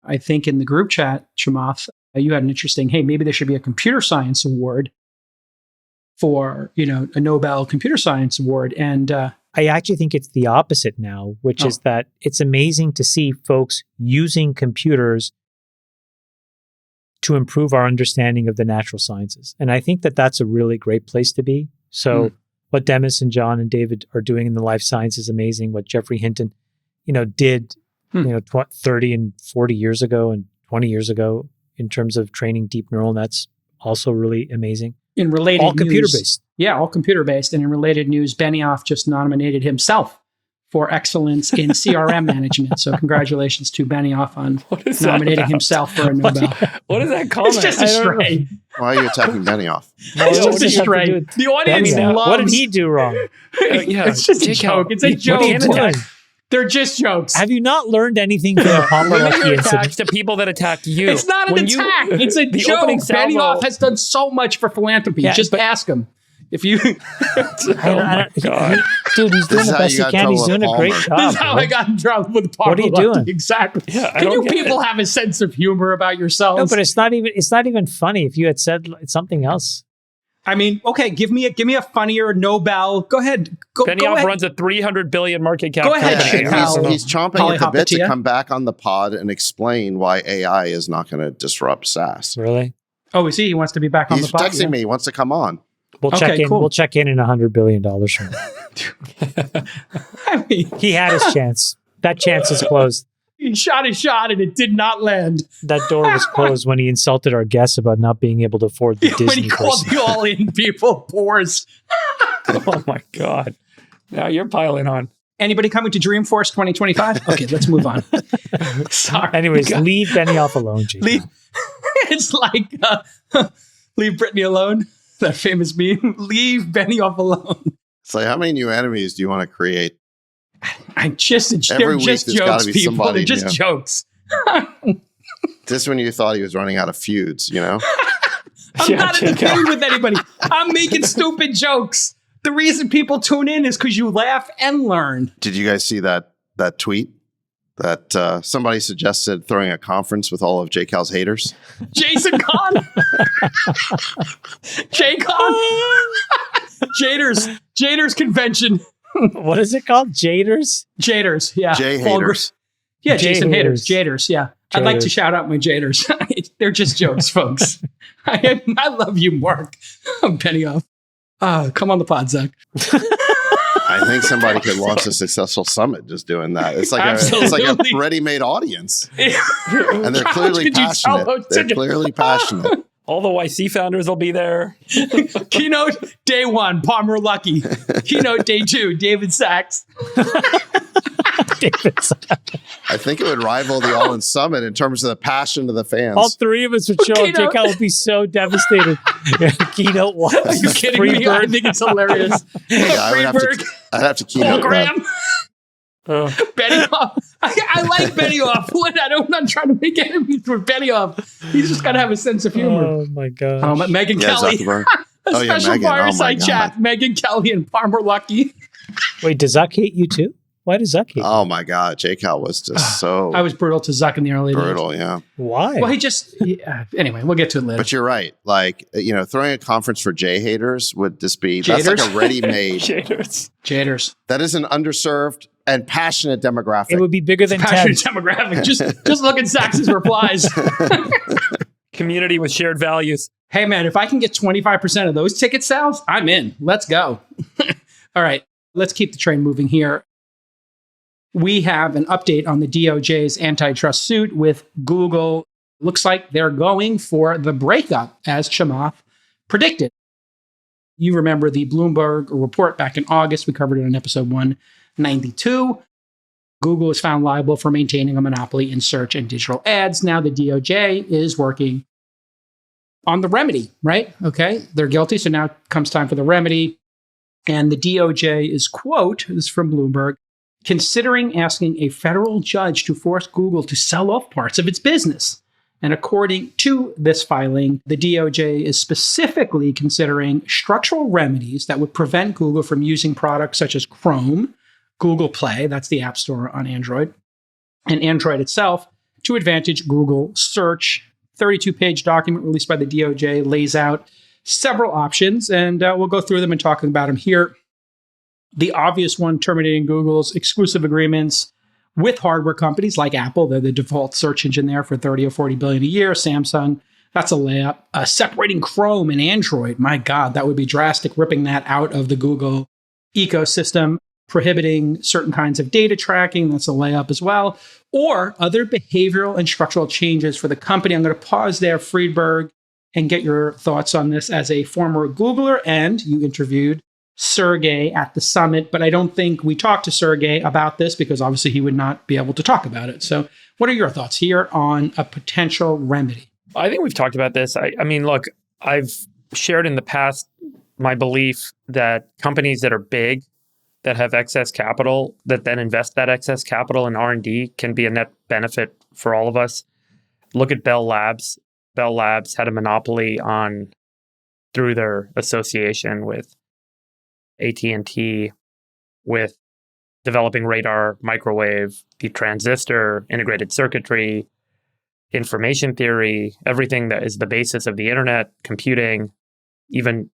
I think in the group chat, Chamath, You had an interesting, hey, maybe there should be a computer science award for, a Nobel computer science award. And I actually think it's the opposite now, which is that it's amazing to see folks using computers to improve our understanding of the natural sciences. And I think that that's a really great place to be. So what Demis and John and David are doing in the life science is amazing. What Jeffrey Hinton, did, 30 and 40 years ago and 20 years ago in terms of training deep neural nets, also really amazing. In related all news, computer-based. Yeah, all computer-based. And in related news, Benioff just nominated himself for excellence in CRM management. So congratulations to Benioff on nominating himself for a Nobel. What is that comment? It's just a stray. Why are you attacking Benioff? It's just a stray. The audience loves... What did he do wrong? It's just a joke. It's a joke. They're just jokes. Have you not learned anything from the Kamala Harris incident? To people that attack you. It's not an attack. It's a joke. Benioff has done so much for philanthropy. Yeah, just ask him. If you... Dude, he's doing the best he can. He's doing a great job. This is how I got in trouble with Palmer. What are you doing? Exactly. Yeah, Can you people have a sense of humor about yourselves? No, but it's not even funny if you had said something else. I mean, okay, give me a funnier Nobel. Go ahead. Benioff runs a $300 billion market cap. Go ahead, and he's chomping at the bit to come back on the pod and explain why AI is not going to disrupt SaaS. Really? Oh, is he? He wants to be back on the pod? He's texting me. He wants to come on. We'll check in. Cool. We'll check in $100 billion from now. I mean, he had his chance. That chance is closed. He shot his shot and it did not land. That door was closed when he insulted our guests about not being able to afford the Disney. When he called the all-in people pores. Oh my God. Now you're piling on. Anybody coming to Dreamforce 2025? Okay, let's move on. Sorry. Anyways, leave Benioff alone, G. It's like, leave Britney alone. That famous meme. Leave Benioff alone. It's like, how many new enemies do you want to create? They're just jokes, people. They're just jokes. Just when you thought he was running out of feuds, I'm not in a feud with anybody. I'm making stupid jokes. The reason people tune in is because you laugh and learn. Did you guys see that tweet that somebody suggested throwing a conference with all of JCal's haters? Jason Kahn? J-Con? Jayter's convention. What is it called? Jayters? Jayters, yeah. J-haters. Yeah, Jason haters. Jayters, yeah. I'd like to shout out my Jayters. They're just jokes, folks. I love you, Mark. I'm Benioff. Come on the pod, Zach. I think somebody could launch a successful summit just doing that. It's like a ready-made audience. And they're clearly passionate. They're clearly passionate. All the YC founders will be there. Keynote day 1, Palmer Luckey. Keynote day 2, David Sachs. I think it would rival the All-In Summit in terms of the passion of the fans. All three of us would show up. JCal would be so devastated. Keynote 1. Are you kidding me? I think it's hilarious. Yeah, I'd have to keynote Graham. Benioff. I like Benioff. I'm not trying to make enemies with Benioff. He's just got to have a sense of humor. Oh my God. Megan Kelly. Special fireside chat. Megan Kelly and Palmer Luckey. Wait, does Zuck hate you too? Why does Zuck hate you? Oh my God. JCal was just so... I was brutal to Zuck in the early days. Brutal, yeah. Why? Well, anyway, we'll get to it later. But you're right. Like, throwing a conference for J haters would just be... That's like a ready-made... Jayters. That is an underserved and passionate demographic. It would be bigger than passionate demographic. Just look at Sachs's replies. Community with shared values. Hey man, if I can get 25% of those ticket sales, I'm in. Let's go. All right, let's keep the train moving here. We have an update on the DOJ's antitrust suit with Google. Looks like they're going for the breakup, as Chamath predicted. You remember the Bloomberg report back in August. We covered it on episode 192. Google is found liable for maintaining a monopoly in search and digital ads. Now the DOJ is working on the remedy, right? Okay, they're guilty, so now comes time for the remedy. And the DOJ is, quote, this is from Bloomberg, considering asking a federal judge to force Google to sell off parts of its business. And according to this filing, the DOJ is specifically considering structural remedies that would prevent Google from using products such as Chrome, Google Play, that's the App Store on Android, and Android itself to advantage Google search 32-page document released by the DOJ lays out several options, and we'll go through them and talk about them here. The obvious one, terminating Google's exclusive agreements with hardware companies like Apple. They're the default search engine there for 30 or 40 billion a year. Samsung, that's a layup. Separating Chrome and Android, my God, that would be drastic, ripping that out of the Google ecosystem. Prohibiting certain kinds of data tracking, that's a layup as well. Or other behavioral and structural changes for the company. I'm going to pause there, Friedberg, and get your thoughts on this as a former Googler, and you interviewed Sergey at the summit, but I don't think we talked to Sergey about this because obviously he would not be able to talk about it. So what are your thoughts here on a potential remedy? I think we've talked about this. I mean, look, I've shared in the past my belief that companies that are big, that have excess capital, that then invest that excess capital in R&D can be a net benefit for all of us. Look at Bell Labs. Bell Labs had a monopoly through their association with AT&T, with developing radar, microwave, the transistor, integrated circuitry, information theory, everything that is the basis of the internet, computing, even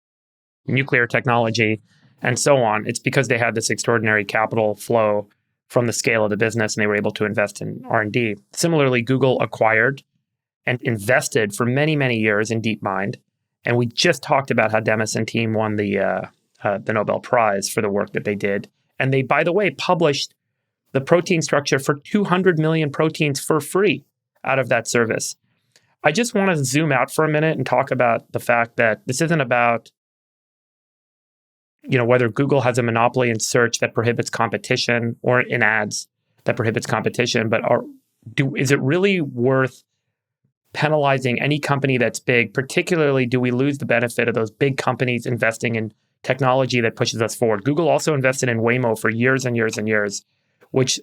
nuclear technology, and so on. It's because they had this extraordinary capital flow from the scale of the business, and they were able to invest in R&D. Similarly, Google acquired and invested for many, many years in DeepMind. And we just talked about how Demis and team won the Nobel Prize for the work that they did. And they, by the way, published the protein structure for 200 million proteins for free out of that service. I just want to zoom out for a minute and talk about the fact that this isn't about, whether Google has a monopoly in search that prohibits competition or in ads that prohibits competition, but is it really worth penalizing any company that's big? Particularly, do we lose the benefit of those big companies investing in technology that pushes us forward? Google also invested in Waymo for years and years and years, which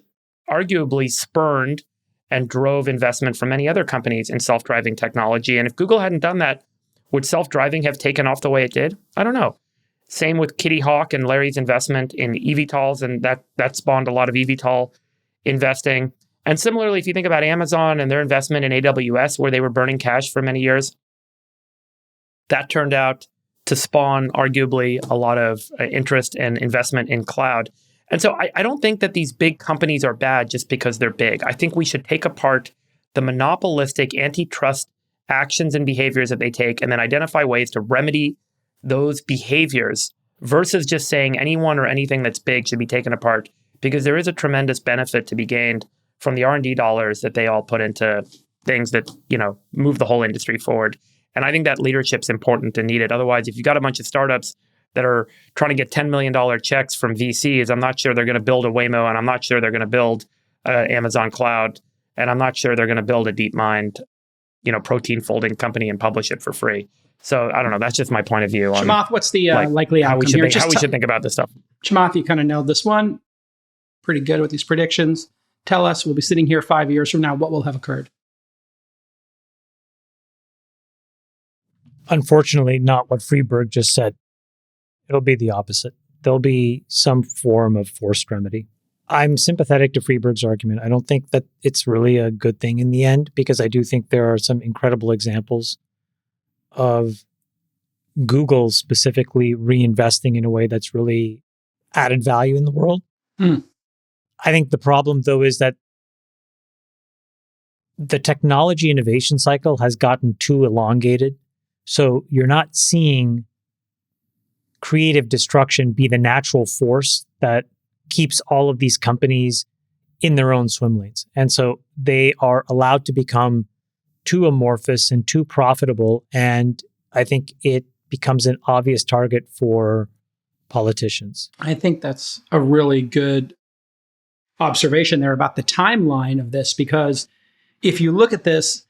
arguably spurned and drove investment from many other companies in self-driving technology. And if Google hadn't done that, would self-driving have taken off the way it did? I don't know. Same with Kitty Hawk and Larry's investment in eVTOLs, and that spawned a lot of eVTOL investing. And similarly, if you think about Amazon and their investment in AWS, where they were burning cash for many years, that turned out to spawn arguably a lot of interest and investment in cloud. And so I don't think that these big companies are bad just because they're big. I think we should take apart the monopolistic antitrust actions and behaviors that they take and then identify ways to remedy those behaviors versus just saying anyone or anything that's big should be taken apart, because there is a tremendous benefit to be gained from the R&D dollars that they all put into things that, move the whole industry forward. And I think that leadership's important and needed. Otherwise, if you've got a bunch of startups that are trying to get $10 million checks from VCs, I'm not sure they're going to build a Waymo, and I'm not sure they're going to build Amazon Cloud, and I'm not sure they're going to build a DeepMind, protein folding company and publish it for free. So I don't know. That's just my point of view on Chamath, what's the likely outcome how here? how we should think about this stuff. Chamath, you kind of nailed this one. Pretty good with these predictions. Tell us, we'll be sitting here 5 years from now, what will have occurred? Unfortunately, not what Friedberg just said. It'll be the opposite. There'll be some form of forced remedy. I'm sympathetic to Friedberg's argument. I don't think that it's really a good thing in the end, because I do think there are some incredible examples of Google specifically reinvesting in a way that's really added value in the world. I think the problem, though, is that the technology innovation cycle has gotten too elongated. So you're not seeing creative destruction be the natural force that keeps all of these companies in their own swim lanes. And so they are allowed to become too amorphous and too profitable. And I think it becomes an obvious target for politicians. I think that's a really good observation there about the timeline of this, because if you look at this,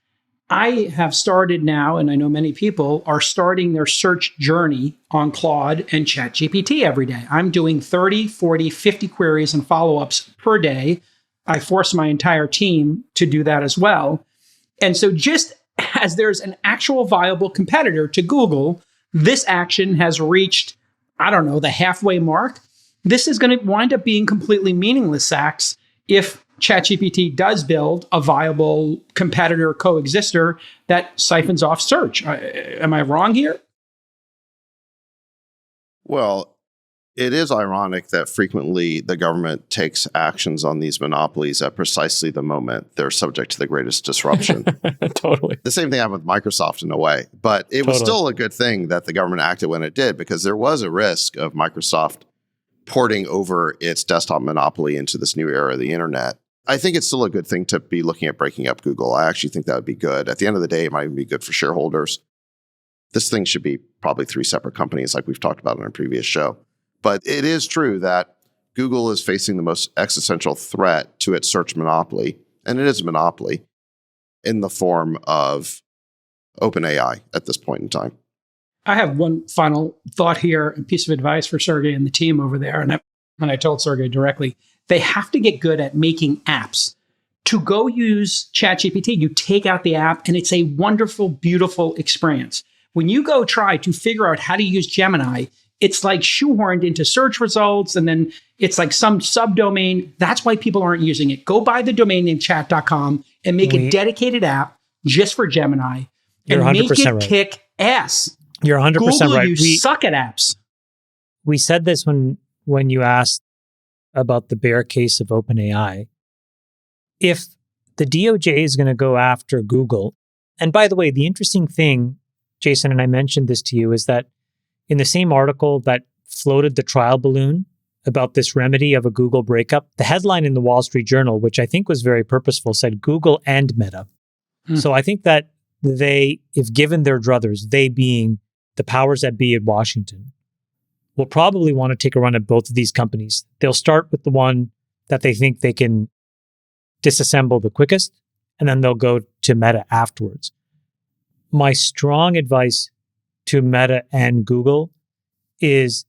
I have started now, and I know many people are starting their search journey on Claude and ChatGPT every day. I'm doing 30, 40, 50 queries and follow-ups per day. I force my entire team to do that as well. And so just as there's an actual viable competitor to Google, this action has reached, I don't know, the halfway mark. This is going to wind up being completely meaningless, Sachs, if ChatGPT does build a viable competitor coexister that siphons off search. Am I wrong here? Well, it is ironic that frequently the government takes actions on these monopolies at precisely the moment they're subject to the greatest disruption. Totally. The same thing happened with Microsoft in a way, but it was still a good thing that the government acted when it did, because there was a risk of Microsoft porting over its desktop monopoly into this new era of the internet. I think it's still a good thing to be looking at breaking up Google. I actually think that would be good. At the end of the day, it might even be good for shareholders. This thing should be probably 3 separate companies like we've talked about in a previous show. But it is true that Google is facing the most existential threat to its search monopoly, and it is a monopoly, in the form of OpenAI at this point in time. I have one final thought here, a piece of advice for Sergey and the team over there. And I told Sergey directly, they have to get good at making apps. To go use ChatGPT, you take out the app and it's a wonderful, beautiful experience. When you go try to figure out how to use Gemini, it's like shoehorned into search results, and then it's like some subdomain. That's why people aren't using it. Go buy the domain name chat.com and make a dedicated app just for Gemini and make it kick ass. You're 100% Google, right. You suck at apps. We said this when you asked about the bear case of OpenAI. If the DOJ is going to go after Google, and by the way, the interesting thing, Jason, and I mentioned this to you, is that in the same article that floated the trial balloon about this remedy of a Google breakup, the headline in the Wall Street Journal, which I think was very purposeful, said Google and Meta. So I think that they, if given their druthers, they being the powers that be at Washington, will probably want to take a run at both of these companies. They'll start with the one that they think they can disassemble the quickest, and then they'll go to Meta afterwards. My strong advice to Meta and Google is,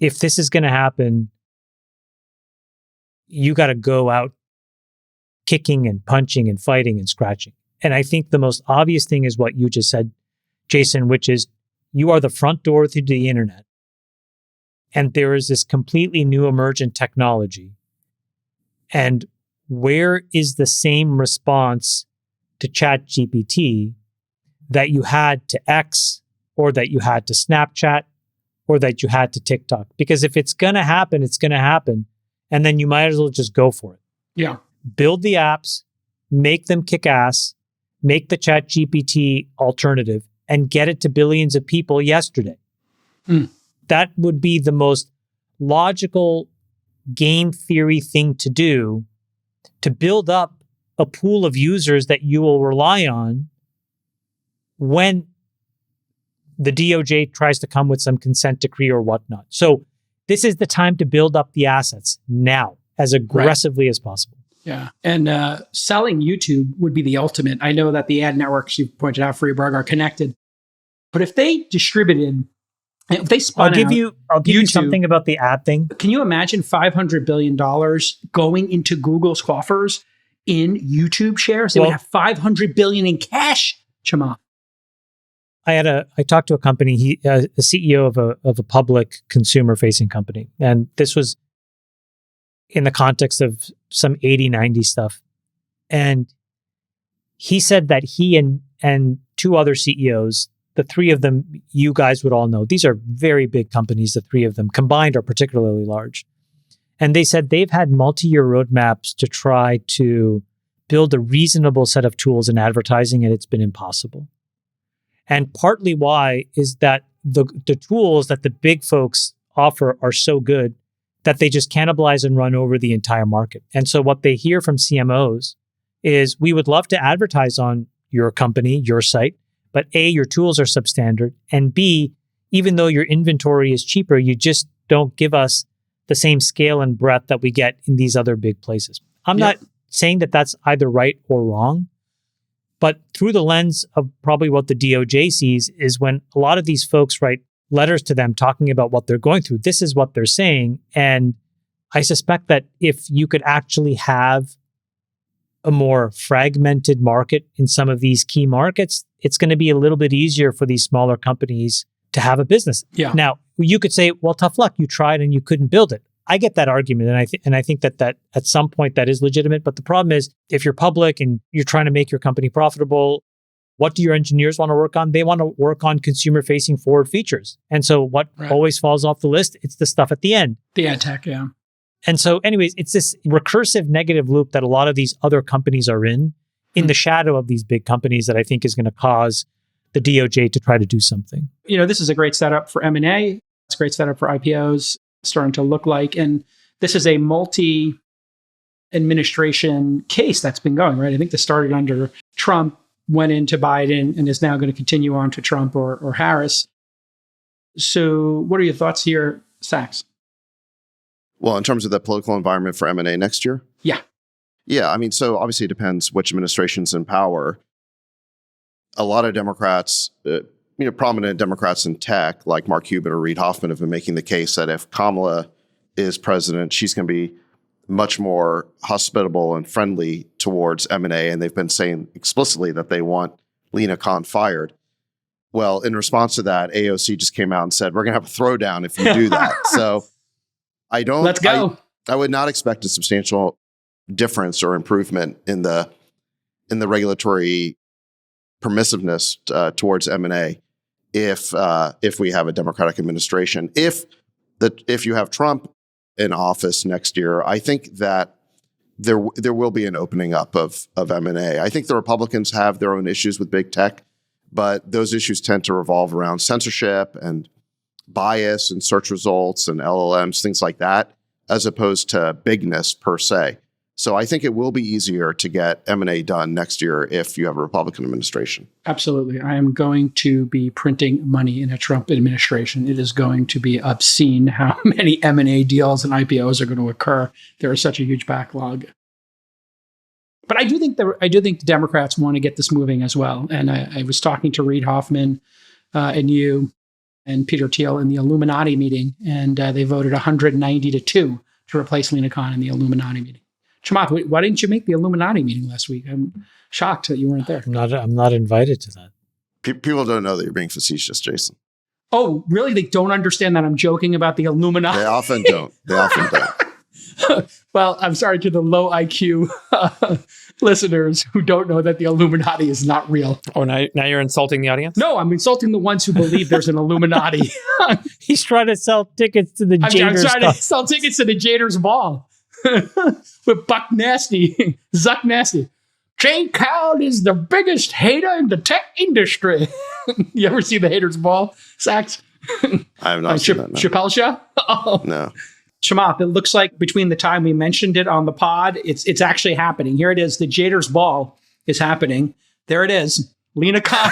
if this is going to happen, you got to go out kicking and punching and fighting and scratching. And I think the most obvious thing is what you just said, Jason, which is you are the front door to the internet. And there is this completely new emergent technology. And where is the same response to ChatGPT that you had to X, or that you had to Snapchat, or that you had to TikTok? Because if it's going to happen, it's going to happen. And then you might as well just go for it. Yeah. Build the apps, make them kick ass, make the ChatGPT alternative, and get it to billions of people yesterday. That would be the most logical game theory thing to do, to build up a pool of users that you will rely on when the DOJ tries to come with some consent decree or whatnot. So this is the time to build up the assets now, as aggressively as possible. Yeah. And selling YouTube would be the ultimate. I know that the ad networks you pointed out, Freeberg, are connected. But if they distributed, if they spun I'll give you something about the ad thing. Can you imagine $500 billion going into Google's coffers in YouTube shares? They would have $500 billion in cash, Chamath. I talked to a company, a CEO of a public consumer-facing company, and this was in the context of some 80, 90 stuff. And he said that he and 2 other CEOs, the 3 of them, you guys would all know, these are very big companies, the 3 of them combined are particularly large. And they said they've had multi-year roadmaps to try to build a reasonable set of tools in advertising, and it's been impossible. And partly why is that the tools that the big folks offer are so good that they just cannibalize and run over the entire market. And so what they hear from CMOs is, we would love to advertise on your company, your site, but A, your tools are substandard, and B, even though your inventory is cheaper, you just don't give us the same scale and breadth that we get in these other big places. I'm not saying that that's either right or wrong, but through the lens of probably what the DOJ sees is when a lot of these folks write letters to them talking about what they're going through, this is what they're saying. And I suspect that if you could actually have a more fragmented market in some of these key markets, it's going to be a little bit easier for these smaller companies to have a business. Yeah. Now, you could say, well, tough luck. You tried and you couldn't build it. I get that argument, and I think that at some point that is legitimate. But the problem is, if you're public and you're trying to make your company profitable, what do your engineers want to work on? They want to work on consumer-facing forward features. And so what always falls off the list? It's the stuff at the end. The ad tech, yeah. And so anyways, it's this recursive negative loop that a lot of these other companies are in the shadow of these big companies that I think is going to cause the DOJ to try to do something. This is a great setup for M&A. It's a great setup for IPOs, starting to look like. And this is a multi-administration case that's been going, right? I think this started under Trump, went into Biden, and is now going to continue on to Trump or Harris. So what are your thoughts here, Sachs? Well, in terms of the political environment for M&A next year? Yeah. Yeah, I mean, so obviously it depends which administration's in power. A lot of Democrats, prominent Democrats in tech, like Mark Cuban or Reid Hoffman, have been making the case that if Kamala is president, she's going to be much more hospitable and friendly towards M&A, and they've been saying explicitly that they want Lina Khan fired. Well, in response to that, AOC just came out and said, we're going to have a throwdown if you do that. So Let's go. I would not expect a substantial difference or improvement in the regulatory permissiveness towards M&A if we have a Democratic administration. If you have Trump in office next year, I think that there will be an opening up of M&A. I think the Republicans have their own issues with big tech, but those issues tend to revolve around censorship and bias and search results and LLMs, things like that, as opposed to bigness per se. So I think it will be easier to get M&A done next year if you have a Republican administration. Absolutely. I am going to be printing money in a Trump administration. It is going to be obscene how many M&A deals and IPOs are going to occur. There is such a huge backlog. But I do think the Democrats want to get this moving as well. And I was talking to Reid Hoffman and you and Peter Thiel in the Illuminati meeting, and they voted 190-2 to replace Lina Khan in the Illuminati meeting. Chamath, why didn't you make the Illuminati meeting last week? I'm shocked that you weren't there. I'm not invited to that. People don't know that you're being facetious, Jason. Oh, really? They don't understand that I'm joking about the Illuminati? They often don't. Well, I'm sorry to the low IQ listeners who don't know that the Illuminati is not real. Oh, now you're insulting the audience? No, I'm insulting the ones who believe there's an Illuminati. He's trying to sell tickets to the Jayter's. I'm trying to sell tickets to the Jayter's ball. With Buck Nasty, Zuck Nasty. Jay Cowd is the biggest hater in the tech industry. You ever see the Hater's Ball, Sachs? I have not seen that. No. Chappelle Show? Oh. No. Chamath, it looks like between the time we mentioned it on the pod, it's actually happening. Here it is. The Jayter's Ball is happening. There it is. Lina Khan,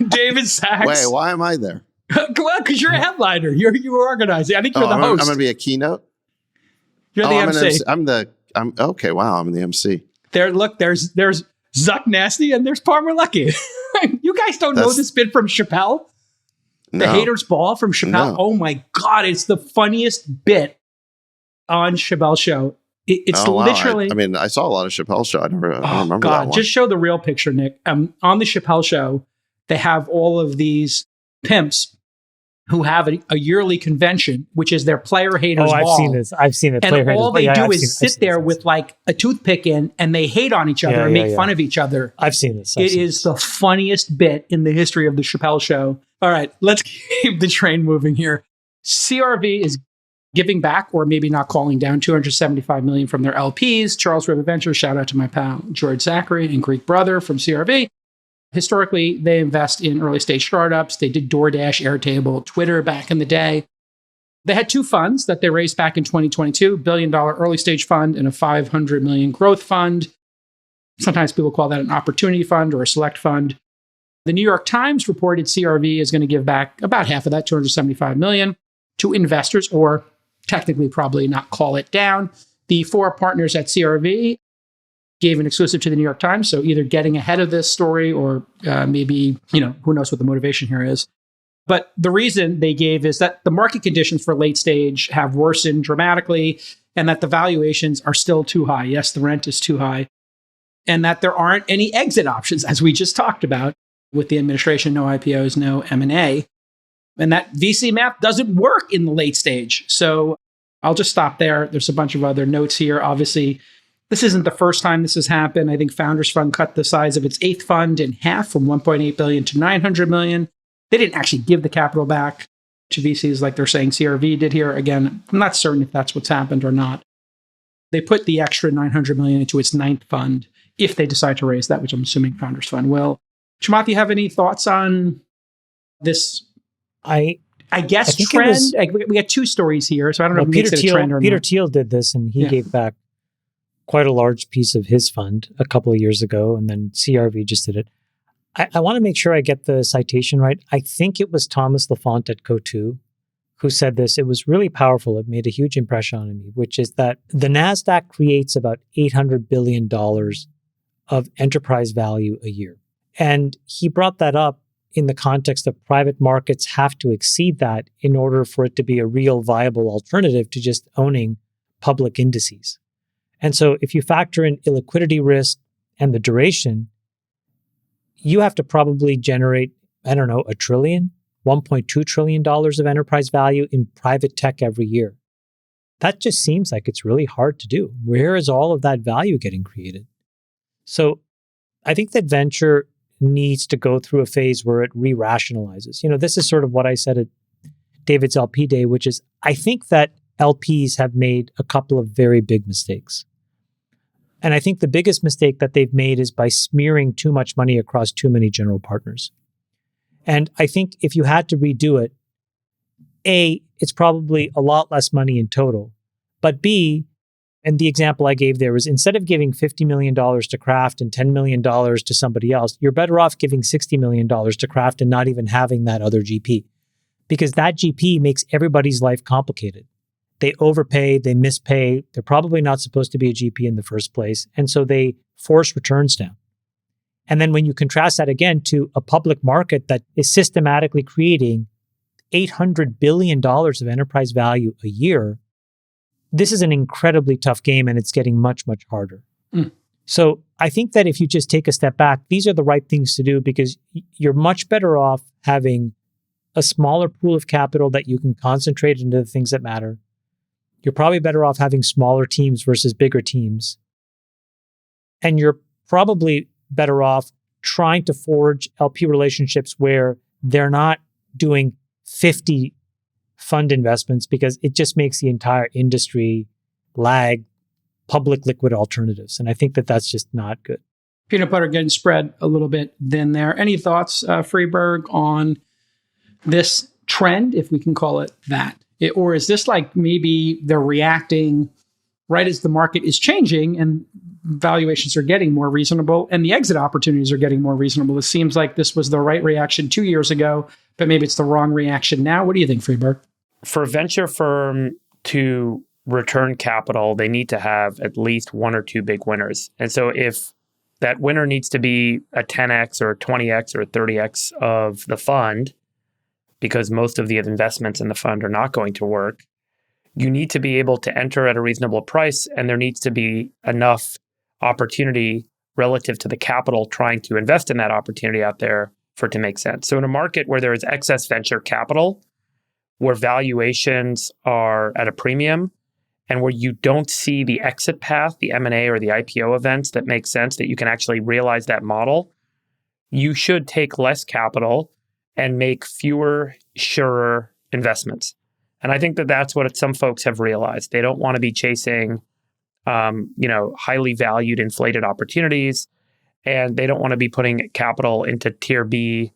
David Sachs. Wait, why am I there? Well, because you're a headliner. You're organizing. I think you're the host. I'm going to be a keynote? You're the MC. I'm okay. Wow, I'm the MC. There's Zuck Nasty and there's Palmer Luckey. You guys don't know this bit from Chappelle? The Hater's Ball from Chappelle? No. Oh my God, it's the funniest bit on Chappelle Show. It's literally... I saw a lot of Chappelle Show. I don't remember that one. Just show the real picture, Nick. On the Chappelle Show, they have all of these pimps who have a yearly convention, which is their player haters ball. I've seen it. And all they do is sit there with like a toothpick in, and they hate on each other and make fun of each other. I've seen this. It is the funniest bit in the history of the Chappelle Show. All right, let's keep the train moving here. CRV is giving back, or maybe not calling down, $275 million from their LPs. Charles River Ventures, shout out to my pal George Zachary and Greek brother from CRV. Historically, they invest in early stage startups. They did DoorDash, Airtable, Twitter back in the day. They had two funds that they raised back in 2022, $1 billion early stage fund and a $500 million growth fund. Sometimes people call that an opportunity fund or a select fund. The New York Times reported CRV is going to give back about half of that, $275 million, to investors, or technically probably not call it down. The four partners at CRV gave an exclusive to the New York Times, so either getting ahead of this story or maybe, who knows what the motivation here is. But the reason they gave is that the market conditions for late stage have worsened dramatically, and that the valuations are still too high. Yes, the rent is too high, and that there aren't any exit options, as we just talked about with the administration, no IPOs, no M&A, and that VC math doesn't work in the late stage. So I'll just stop there. There's a bunch of other notes here. Obviously, this isn't the first time this has happened. I think Founders Fund cut the size of its eighth fund in half from 1.8 billion to 900 million. They didn't actually give the capital back to VCs like they're saying CRV did here. Again, I'm not certain if that's what's happened or not. They put the extra 900 million into its ninth fund if they decide to raise that, which I'm assuming Founders Fund will. Chamath, you have any thoughts on this? I guess trend. We got two stories here, so I don't know if it makes it a trend or not. Peter Thiel did this, and he gave back quite a large piece of his fund a couple of years ago, and then CRV just did it. I want to make sure I get the citation right. I think it was Thomas Lafont at Co2 who said this. It was really powerful. It made a huge impression on me, which is that the NASDAQ creates about $800 billion of enterprise value a year. And he brought that up in the context of private markets have to exceed that in order for it to be a real viable alternative to just owning public indices. And so if you factor in illiquidity risk and the duration, you have to probably generate, $1 trillion, $1.2 trillion of enterprise value in private tech every year. That just seems like it's really hard to do. Where is all of that value getting created? So I think that venture needs to go through a phase where it re-rationalizes. This is sort of what I said at David's LP Day, which is I think that LPs have made a couple of very big mistakes. And I think the biggest mistake that they've made is by smearing too much money across too many general partners. And I think if you had to redo it, A, it's probably a lot less money in total. But B, and the example I gave there was instead of giving $50 million to Kraft and $10 million to somebody else, you're better off giving $60 million to Kraft and not even having that other GP. Because that GP makes everybody's life complicated. They overpay, they mispay, they're probably not supposed to be a GP in the first place, and so they force returns down. And then when you contrast that again to a public market that is systematically creating $800 billion of enterprise value a year, this is an incredibly tough game and it's getting much, much harder. So I think that if you just take a step back, these are the right things to do because you're much better off having a smaller pool of capital that you can concentrate into the things that matter. You're probably better off having smaller teams versus bigger teams. And you're probably better off trying to forge LP relationships where they're not doing 50 fund investments because it just makes the entire industry lag public liquid alternatives. And I think that that's just not good. Peanut butter getting spread a little bit thin there. Any thoughts, Freeberg, on this trend, if we can call it that? Or is this like maybe they're reacting right as the market is changing and valuations are getting more reasonable and the exit opportunities are getting more reasonable? It seems like this was the right reaction 2 years ago, but maybe it's the wrong reaction now. What do you think, Freeberg? For a venture firm to return capital, they need to have at least one or two big winners. And so if that winner needs to be a 10x or 20x or 30x of the fund, because most of the investments in the fund are not going to work, you need to be able to enter at a reasonable price, and there needs to be enough opportunity relative to the capital trying to invest in that opportunity out there for it to make sense. So in a market where there is excess venture capital, where valuations are at a premium, and where you don't see the exit path, the M&A or the IPO events that make sense, that you can actually realize that model, you should take less capital and make fewer, surer investments. And I think that that's what some folks have realized. They don't want to be chasing, highly valued, inflated opportunities, and they don't want to be putting capital into tier B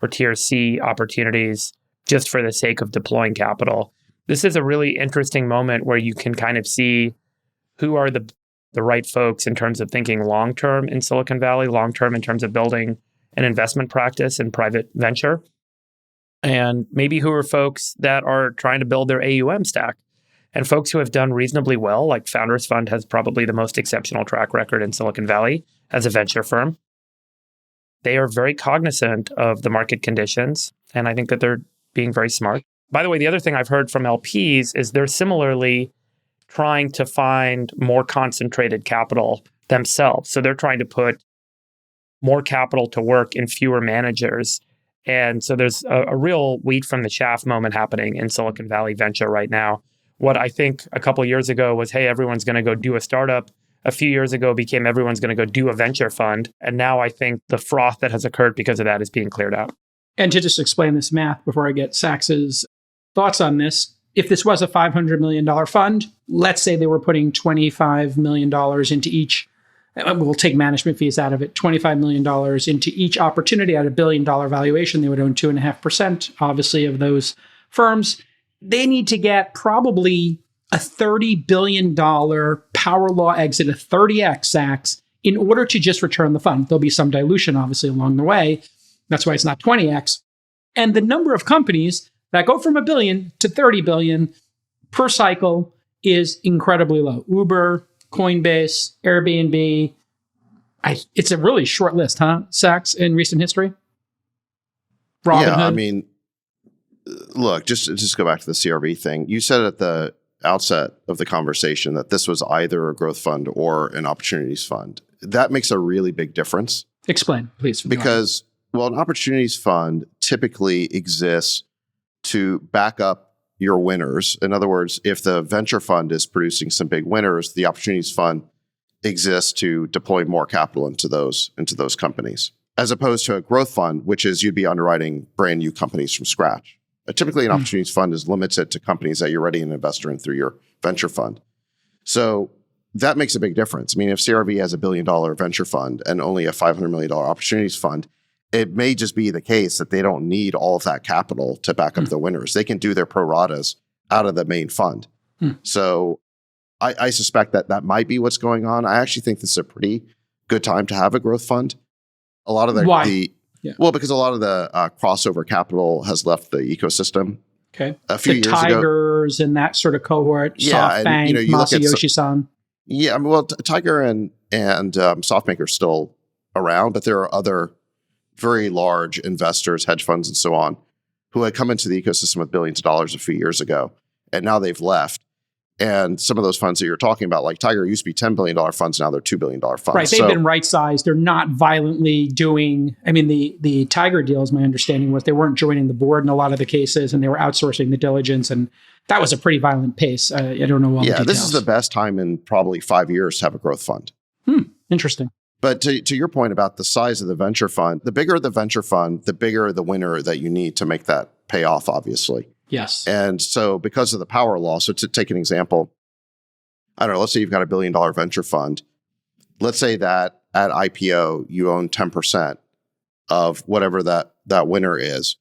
or tier C opportunities just for the sake of deploying capital. This is a really interesting moment where you can kind of see who are the right folks in terms of thinking long-term in Silicon Valley, long-term in terms of building an investment practice in private venture, and maybe who are folks that are trying to build their AUM stack. And folks who have done reasonably well, like Founders Fund has probably the most exceptional track record in Silicon Valley as a venture firm. They are very cognizant of the market conditions, and I think that they're being very smart. By the way, the other thing I've heard from LPs is they're similarly trying to find more concentrated capital themselves. So they're trying to put more capital to work in fewer managers. And so there's a real wheat from the chaff moment happening in Silicon Valley venture right now, what I think a couple of years ago was, hey, everyone's going to go do a startup. A few years ago became everyone's going to go do a venture fund. And now I think the froth that has occurred because of that is being cleared out. And to just explain this math before I get Sachs's thoughts on this, if this was a $500 million fund, let's say they were putting $25 million into each, we'll take management fees out of it, $25 million into each opportunity at $1 billion valuation, they would own 2.5%, obviously, of those firms. They need to get probably a $30 billion power law exit, a 30x Sachs, in order to just return the fund. There'll be some dilution, obviously, along the way. That's why it's not 20x. And the number of companies that go from $1 billion to 30 billion per cycle is incredibly low. Uber, Coinbase, Airbnb. It's a really short list, huh, Sachs, in recent history? Robinhood. Yeah, I mean, look, just go back to the CRV thing. You said at the outset of the conversation that this was either a growth fund or an opportunities fund. That makes a really big difference. Explain, please. Because, well, an opportunities fund typically exists to back up your winners. In other words, if the venture fund is producing some big winners, the opportunities fund exists to deploy more capital into those companies, as opposed to a growth fund, which is you'd be underwriting brand new companies from scratch. Typically, an opportunities fund is limited to companies that you're already an investor in through your venture fund. So that makes a big difference. I mean, if CRV has $1 billion venture fund and only a $500 million opportunities fund, it may just be the case that they don't need all of that capital to back up the winners. They can do their pro ratas out of the main fund. So I suspect that might be what's going on. I actually think this is a pretty good time to have a growth fund. A lot of Why? Well, because a lot of the crossover capital has left the ecosystem. Okay. A few years ago. Tigers and that sort of cohort. SoftBank, Masayoshi-san. Yeah, I mean, well, Tiger and SoftBank are still around, but there are other very large investors, hedge funds, and so on, who had come into the ecosystem with billions of dollars a few years ago, and now they've left. And some of those funds that you're talking about, like Tiger, used to be $10 billion funds, now they're $2 billion funds. Right, they've been right-sized. They're not violently doing, I mean, the Tiger deal, is my understanding, was they weren't joining the board in a lot of the cases, and they were outsourcing the diligence, and that was a pretty violent pace. I don't know all the details. This is the best time in probably 5 years to have a growth fund. Interesting. But to your point about the size of the venture fund, the bigger the venture fund, the bigger the winner that you need to make that pay off, obviously. Yes. And so because of the power law, so to take an example, I don't know, let's say you've got $1 billion venture fund. Let's say that at IPO, you own 10% of whatever that winner is.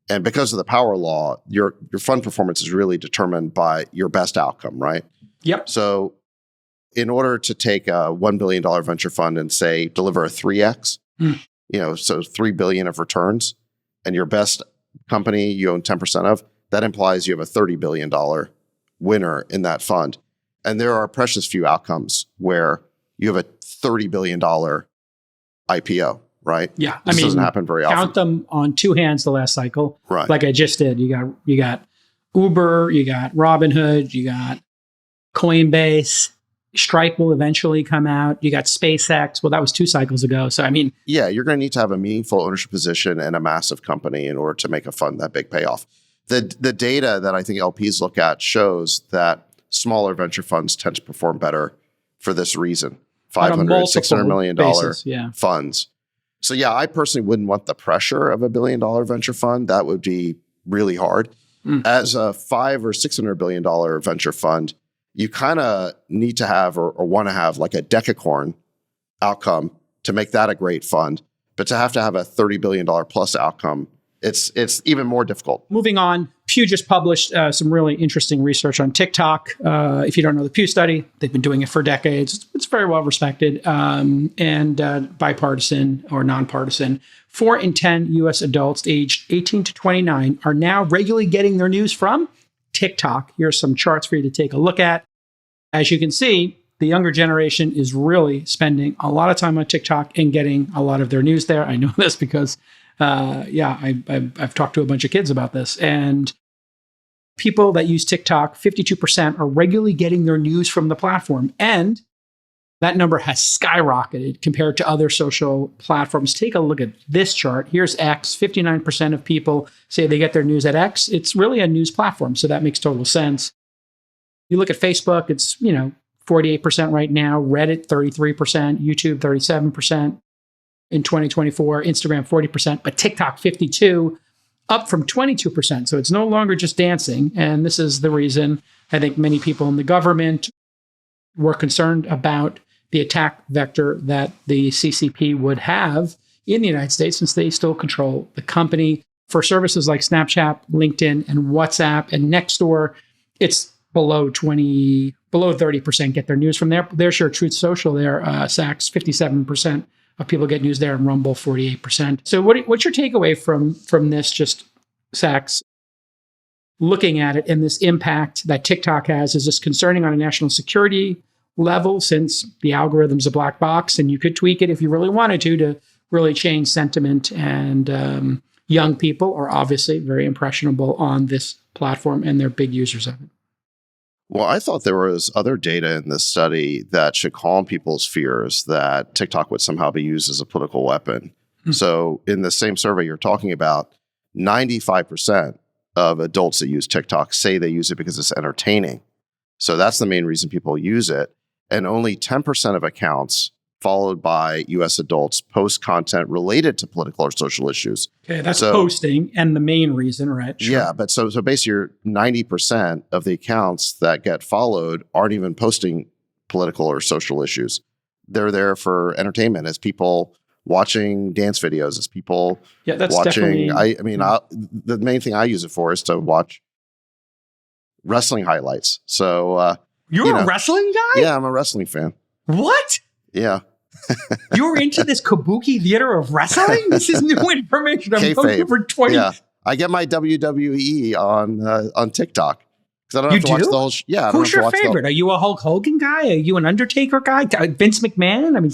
And because of the power law, your fund performance is really determined by your best outcome, right? Yep. So in order to take a $1 billion venture fund and say, deliver a 3X, so 3 billion of returns, and your best company you own 10% of, that implies you have a $30 billion winner in that fund. And there are precious few outcomes where you have a $30 billion IPO, right? Yeah. This doesn't happen very often. Count them on two hands the last cycle. Right. Like I just did. You got Uber, you got Robinhood, you got Coinbase, Stripe will eventually come out. You got SpaceX. Well, that was 2 cycles ago. So, I mean, yeah, you're going to need to have a meaningful ownership position in a massive company in order to make a fund that big payoff. The data that I think LPs look at shows that smaller venture funds tend to perform better for this reason. $500, $600 million funds. So yeah, I personally wouldn't want the pressure of $1 billion venture fund. That would be really hard. As a $500 or $600 billion venture fund, you kind of need to have or want to have like a decacorn outcome to make that a great fund. But to have a $30 billion plus outcome, it's even more difficult. Moving on, Pew just published some really interesting research on TikTok. If you don't know the Pew study, they've been doing it for decades. It's very well respected and bipartisan or nonpartisan. 4 in 10 U.S. adults aged 18 to 29 are now regularly getting their news from TikTok. Here's some charts for you to take a look at. As you can see, the younger generation is really spending a lot of time on TikTok and getting a lot of their news there. I know this because I've talked to a bunch of kids about this. And people that use TikTok, 52% are regularly getting their news from the platform. And that number has skyrocketed compared to other social platforms. Take a look at this chart. Here's X. 59% of people say they get their news at X. It's really a news platform, so that makes total sense. You look at Facebook, it's, 48% right now, Reddit 33%, YouTube 37% in 2024, Instagram 40%, but TikTok 52%, up from 22%. So it's no longer just dancing. And this is the reason I think many people in the government were concerned about the attack vector that the CCP would have in the United States, since they still control the company. For services like Snapchat, LinkedIn, and WhatsApp and Nextdoor, it's below 30% get their news from there. There's your Truth Social there, Saks, 57% of people get news there, and Rumble, 48%. So what's your takeaway from this, just Saks, looking at it and this impact that TikTok has? Is this concerning on a national security level, since the algorithm's a black box and you could tweak it if you really wanted to really change sentiment, and young people are obviously very impressionable on this platform and they're big users of it? Well, I thought there was other data in this study that should calm people's fears that TikTok would somehow be used as a political weapon. So in the same survey you're talking about, 95% of adults that use TikTok say they use it because it's entertaining. So that's the main reason people use it. And only 10% of accounts followed by U.S. adults post content related to political or social issues. Okay, that's posting and the main reason, right? Sure. Yeah, but so basically 90% of the accounts that get followed aren't even posting political or social issues. They're there for entertainment, as people watching dance videos, as people that's watching. Definitely, The main thing I use it for is to watch wrestling highlights. So you're a wrestling guy? Yeah, I'm a wrestling fan. What? Yeah. You're into this kabuki theater of wrestling? This is new information. I'm looking for 20. Yeah. I get my WWE on TikTok. Because I don't have to watch the whole Who's your favorite? Are you a Hulk Hogan guy? Are you an Undertaker guy? Vince McMahon? I mean,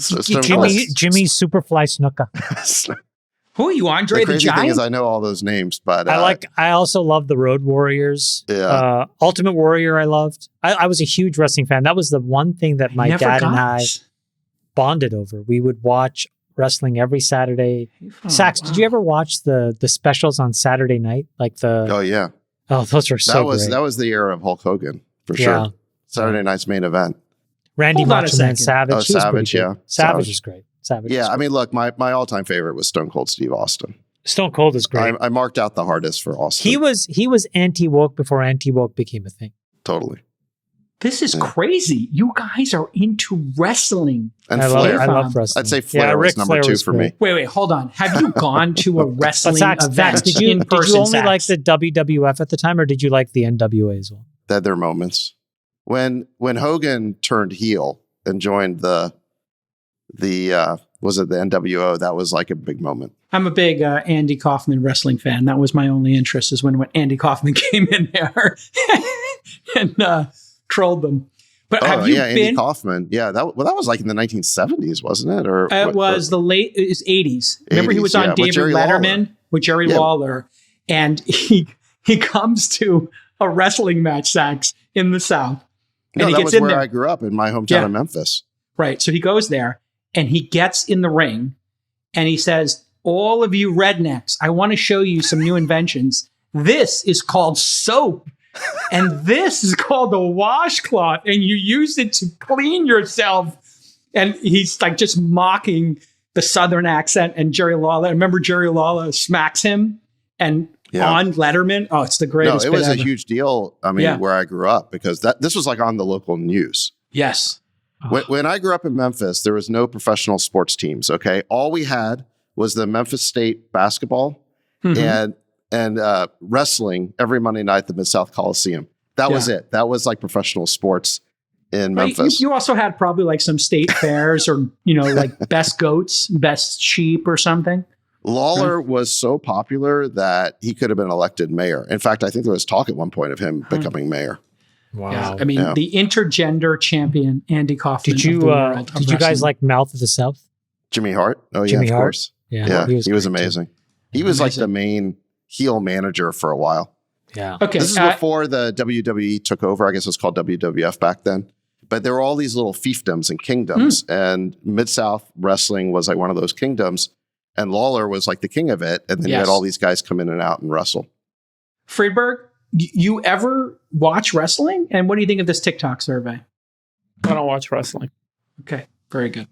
Jimmy Superfly Snuka. Who are you, Andre the crazy Giant? thing is I know all those names, but I also love the Road Warriors. Yeah. Ultimate Warrior I loved. I was a huge wrestling fan. That was the one thing that my dad and I bonded over. We would watch wrestling every Saturday. Saks, did you ever watch the specials on Saturday night? Oh yeah. Oh, those were so great. That was the era of Hulk Hogan, for sure. Saturday night's main event. Randy Macho Man Savage. Oh, Savage, yeah. Savage is great. I mean, look, my all-time favorite was Stone Cold Steve Austin. Stone Cold is great. I marked out the hardest for Austin. He was anti-woke before anti-woke became a thing. Totally. This is crazy. You guys are into wrestling. And Flair. I love wrestling. I'd say Flair was number 2 for me. Wait, hold on. Have you gone to a wrestling event did you only like the WWF at the time, or did you like the NWA as well? They had their moments. When Hogan turned heel and joined the was it the NWO? That was like a big moment. I'm a big Andy Kaufman wrestling fan. That was my only interest, is when Andy Kaufman came in there and trolled them. But have you been? Andy Kaufman. Yeah, that was like in the 1970s, wasn't it? Or it was 80s. Remember, he was on David Letterman with Jerry Lawler, and he comes to a wrestling match, Saks, in the South. And that was where I grew up, in my hometown of Memphis. Right. So he goes there and he gets in the ring and he says, "All of you rednecks, I want to show you some new inventions. This is called soap. And this is called a washcloth. And you use it to clean yourself." And he's like just mocking the Southern accent and Jerry Lawler. I remember Jerry Lawler smacks him and on Letterman. Oh, it's the greatest. No, it was a huge deal. I mean, where I grew up, because this was like on the local news. Yes. When I grew up in Memphis, there was no professional sports teams. Okay. All we had was the Memphis State basketball and wrestling every Monday night at the Mid-South Coliseum. That was it. That was like professional sports in Memphis. You also had probably like some state fairs or, like best goats, best sheep or something. Lawler was so popular that he could have been elected mayor. In fact, I think there was talk at one point of him becoming mayor. Wow. Yeah. I mean, the intergender champion, Andy Kaufman. Did you guys like Mouth of the South? Jimmy Hart? Oh, Jimmy of Hart? course. Yeah. He was amazing. He was like the main heel manager for a while. Yeah. Okay. This is before the WWE took over. I guess it was called WWF back then. But there were all these little fiefdoms and kingdoms. And Mid-South wrestling was like one of those kingdoms. And Lawler was like the king of it. And then you had all these guys come in and out and wrestle. Friedberg, You ever watch wrestling? And what do you think of this TikTok survey? I don't watch wrestling. Okay, very good.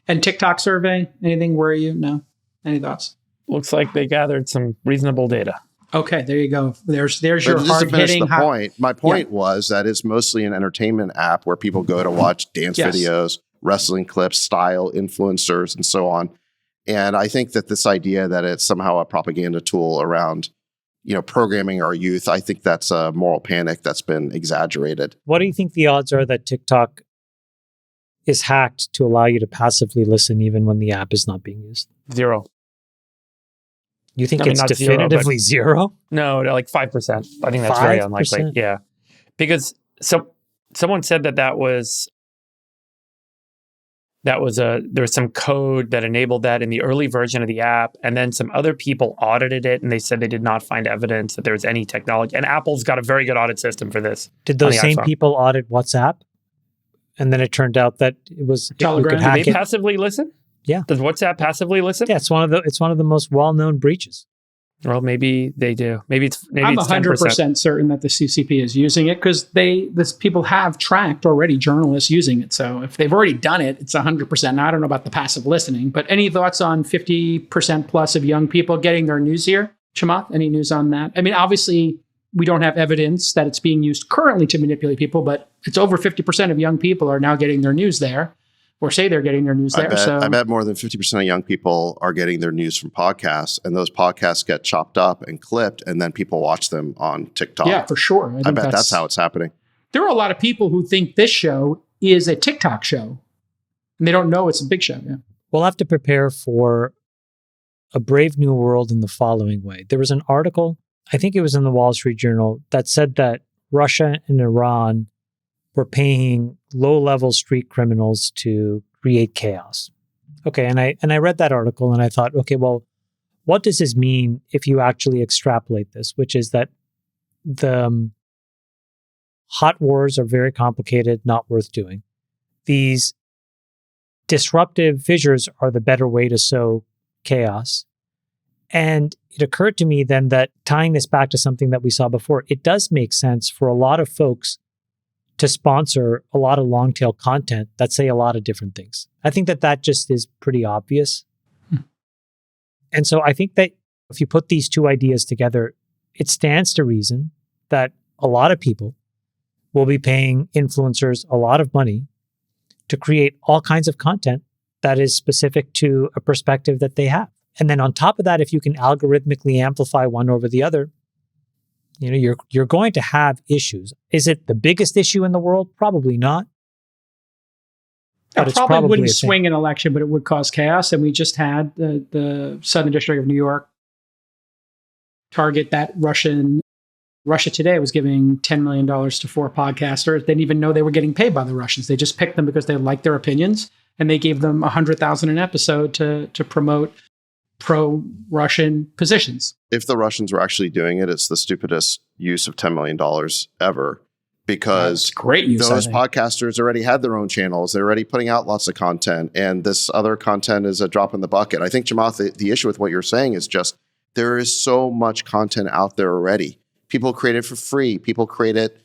And TikTok survey, anything worry you? No? Any thoughts? Looks like they gathered some reasonable data. Okay, there you go. There's your But just to finish hard-hitting... the point, my point was that it's mostly an entertainment app where people go to watch dance videos, wrestling clips, style influencers, and so on. And I think that this idea that it's somehow a propaganda tool around, programming our youth, I think that's a moral panic that's been exaggerated. What do you think the odds are that TikTok is hacked to allow you to passively listen even when the app is not being used? 0. You think I mean, it's not definitively 0? No, like 5%. I think that's very unlikely. Yeah. Because someone said that was there was some code that enabled that in the early version of the app, and then some other people audited it, and they said they did not find evidence that there was any technology. And Apple's got a very good audit system for this. Did those same iPhone. people audit WhatsApp? And then it turned out that it was Telegram. you could hack Do they it. passively listen? Yeah. Does WhatsApp passively listen? Yeah, it's one of the most well-known breaches. Well, maybe they do. Maybe it's I'm 10%. 100% certain that the CCP is using it because people have tracked already journalists using it. So if they've already done it, it's 100%. Now, I don't know about the passive listening, but any thoughts on 50% plus of young people getting their news here? Chamath, any news on that? I mean, obviously, we don't have evidence that it's being used currently to manipulate people, but it's over 50% of young people are now getting their news there. Or say they're getting their news there. I bet more than 50% of young people are getting their news from podcasts, and those podcasts get chopped up and clipped, and then people watch them on TikTok. Yeah, for sure. I bet that's how it's happening. There are a lot of people who think this show is a TikTok show, and they don't know it's a big show. Yeah. We'll have to prepare for a brave new world in the following way. There was an article, I think it was in the Wall Street Journal, that said that Russia and Iran were paying low-level street criminals to create chaos. Okay, and I read that article and I thought, okay, well, what does this mean if you actually extrapolate this? Which is that the hot wars are very complicated, not worth doing. These disruptive fissures are the better way to sow chaos. And it occurred to me then that tying this back to something that we saw before, it does make sense for a lot of folks to sponsor a lot of long tail content that say a lot of different things. I think that just is pretty obvious. And so I think that if you put these two ideas together, it stands to reason that a lot of people will be paying influencers a lot of money to create all kinds of content that is specific to a perspective that they have. And then on top of that, if you can algorithmically amplify one over the other, you're going to have issues. Is it the biggest issue in the world? Probably not. It probably wouldn't swing an election, but it would cause chaos. And we just had the Southern District of New York target that Russia Today was giving $10 million to 4 podcasters. They didn't even know they were getting paid by the Russians. They just picked them because they liked their opinions, and they gave them $100,000 an episode to promote pro-Russian positions. If the Russians were actually doing it, it's the stupidest use of $10 million ever, because great use, those podcasters already had their own channels. They're already putting out lots of content, and this other content is a drop in the bucket. I think, Chamath, the issue with what you're saying is just there is so much content out there already. People create it for free. People create it,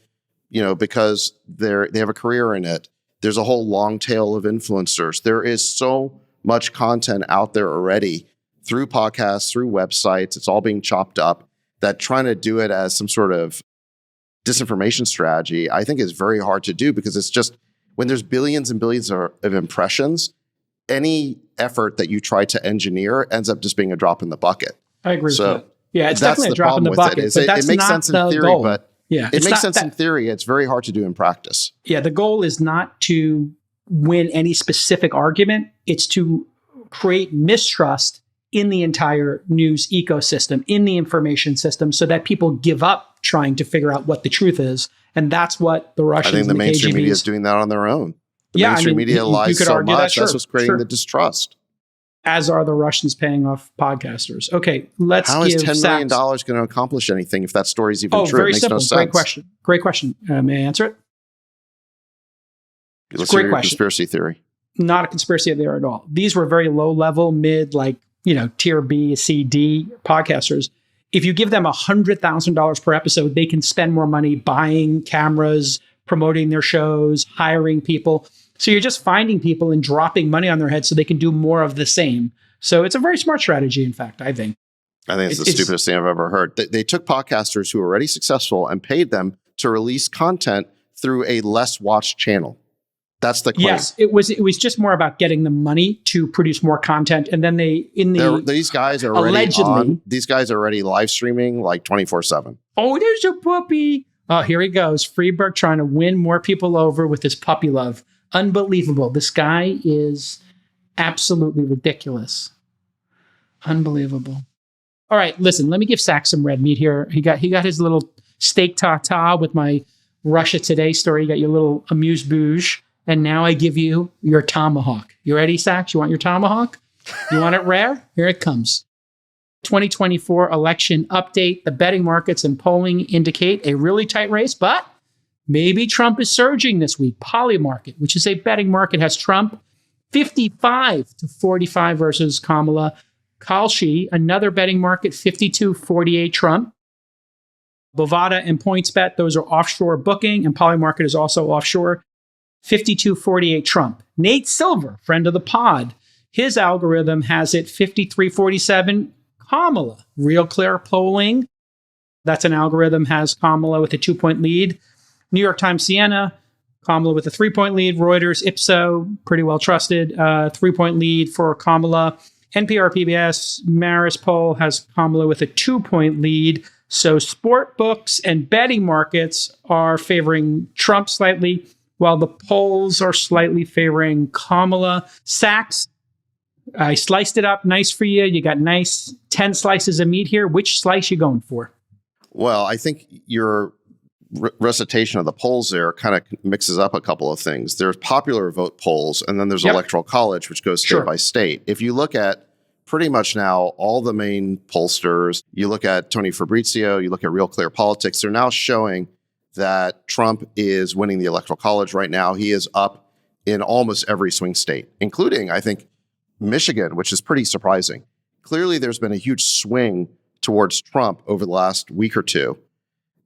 because they have a career in it. There's a whole long tail of influencers. There is so much content out there already, through podcasts, through websites. It's all being chopped up, that trying to do it as some sort of disinformation strategy, I think is very hard to do, because it's just, when there's billions and billions of impressions, any effort that you try to engineer ends up just being a drop in the bucket. I agree with that. Yeah, it's definitely a drop in the bucket. But that's it makes sense in theory, goal. But yeah, it makes sense in theory. It's very hard to do in practice. Yeah, the goal is not to win any specific argument. It's to create mistrust in the entire news ecosystem, in the information system, so that people give up trying to figure out what the truth is. And that's what the Russians I think the and mainstream KGBs media is doing that on their own. The Yeah, mainstream media lies could so argue much. that, That's what's creating the distrust. As are the Russians paying off podcasters. Okay, let's How give is $10 million Sachs- going to accomplish anything if that story is even true? Very It makes simple. no sense. Great question. May I answer it? Let's Great hear your question. conspiracy theory. Not a conspiracy there at all. These were very low level, mid, tier B, C, D podcasters. if you give them $100,000 per episode, they can spend more money buying cameras, promoting their shows, hiring people. So you're just finding people and dropping money on their heads so they can do more of the same. So it's a very smart strategy, in fact, I think. I think it's the stupidest thing I've ever heard. They took podcasters who were already successful and paid them to release content through a less watched channel. That's the claim. Yes, it was just more about getting the money to produce more content, and then these guys are already allegedly these guys are already live streaming like 24/7. Oh, there's a puppy. Oh, here he goes. Freeberg trying to win more people over with his puppy love. Unbelievable. This guy is absolutely ridiculous. Unbelievable. All right, listen, let me give Sack some red meat here. He got his little steak tartare with my Russia Today story. You got your little amuse-bouche. And now I give you your tomahawk. You ready, Sax? You want your tomahawk? You want it rare? Here it comes. 2024 election update. The betting markets and polling indicate a really tight race, but maybe Trump is surging this week. Polymarket, which is a betting market, has Trump 55-45 versus Kamala. Kalshi, another betting market, 52-48 Trump. Bovada and PointsBet, those are offshore booking, and Polymarket is also offshore. 52-48 Trump. Nate Silver, friend of the pod, his algorithm has it 53-47 Kamala. Real Clear polling, that's an algorithm, has Kamala with a 2-point lead. New York Times Siena, Kamala with a 3-point lead. Reuters Ipso, pretty well trusted, 3-point lead for Kamala. NPR PBS Maris poll has Kamala with a 2-point lead. So sport books and betting markets are favoring Trump slightly, while the polls are slightly favoring Kamala. Sachs, I sliced it up nice for you. You got nice 10 slices of meat here. Which slice you going for? Well, I think your recitation of the polls there kind of mixes up a couple of things. There's popular vote polls, and then there's electoral college, which goes state by state. If you look at pretty much now all the main pollsters, you look at Tony Fabrizio, you look at Real Clear Politics, they're now showing that Trump is winning the electoral college right now. He is up in almost every swing state, including, I think, Michigan, which is pretty surprising. Clearly, there's been a huge swing towards Trump over the last week or two.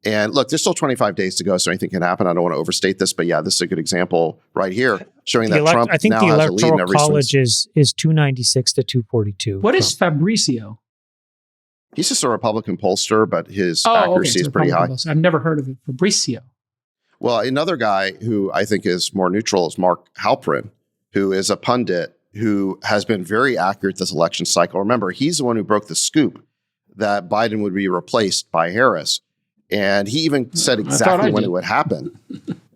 And look, there's still 25 days to go, so anything can happen. I don't want to overstate this, but yeah, this is a good example right here, showing that Trump I think now the has a lead in every college swing. is 296-242. What is Fabrizio? He's just a Republican pollster, but his accuracy is pretty high. I've never heard of it. Fabrizio. Well, another guy who I think is more neutral is Mark Halperin, who is a pundit who has been very accurate this election cycle. Remember, he's the one who broke the scoop that Biden would be replaced by Harris. And he even said exactly when it would happen.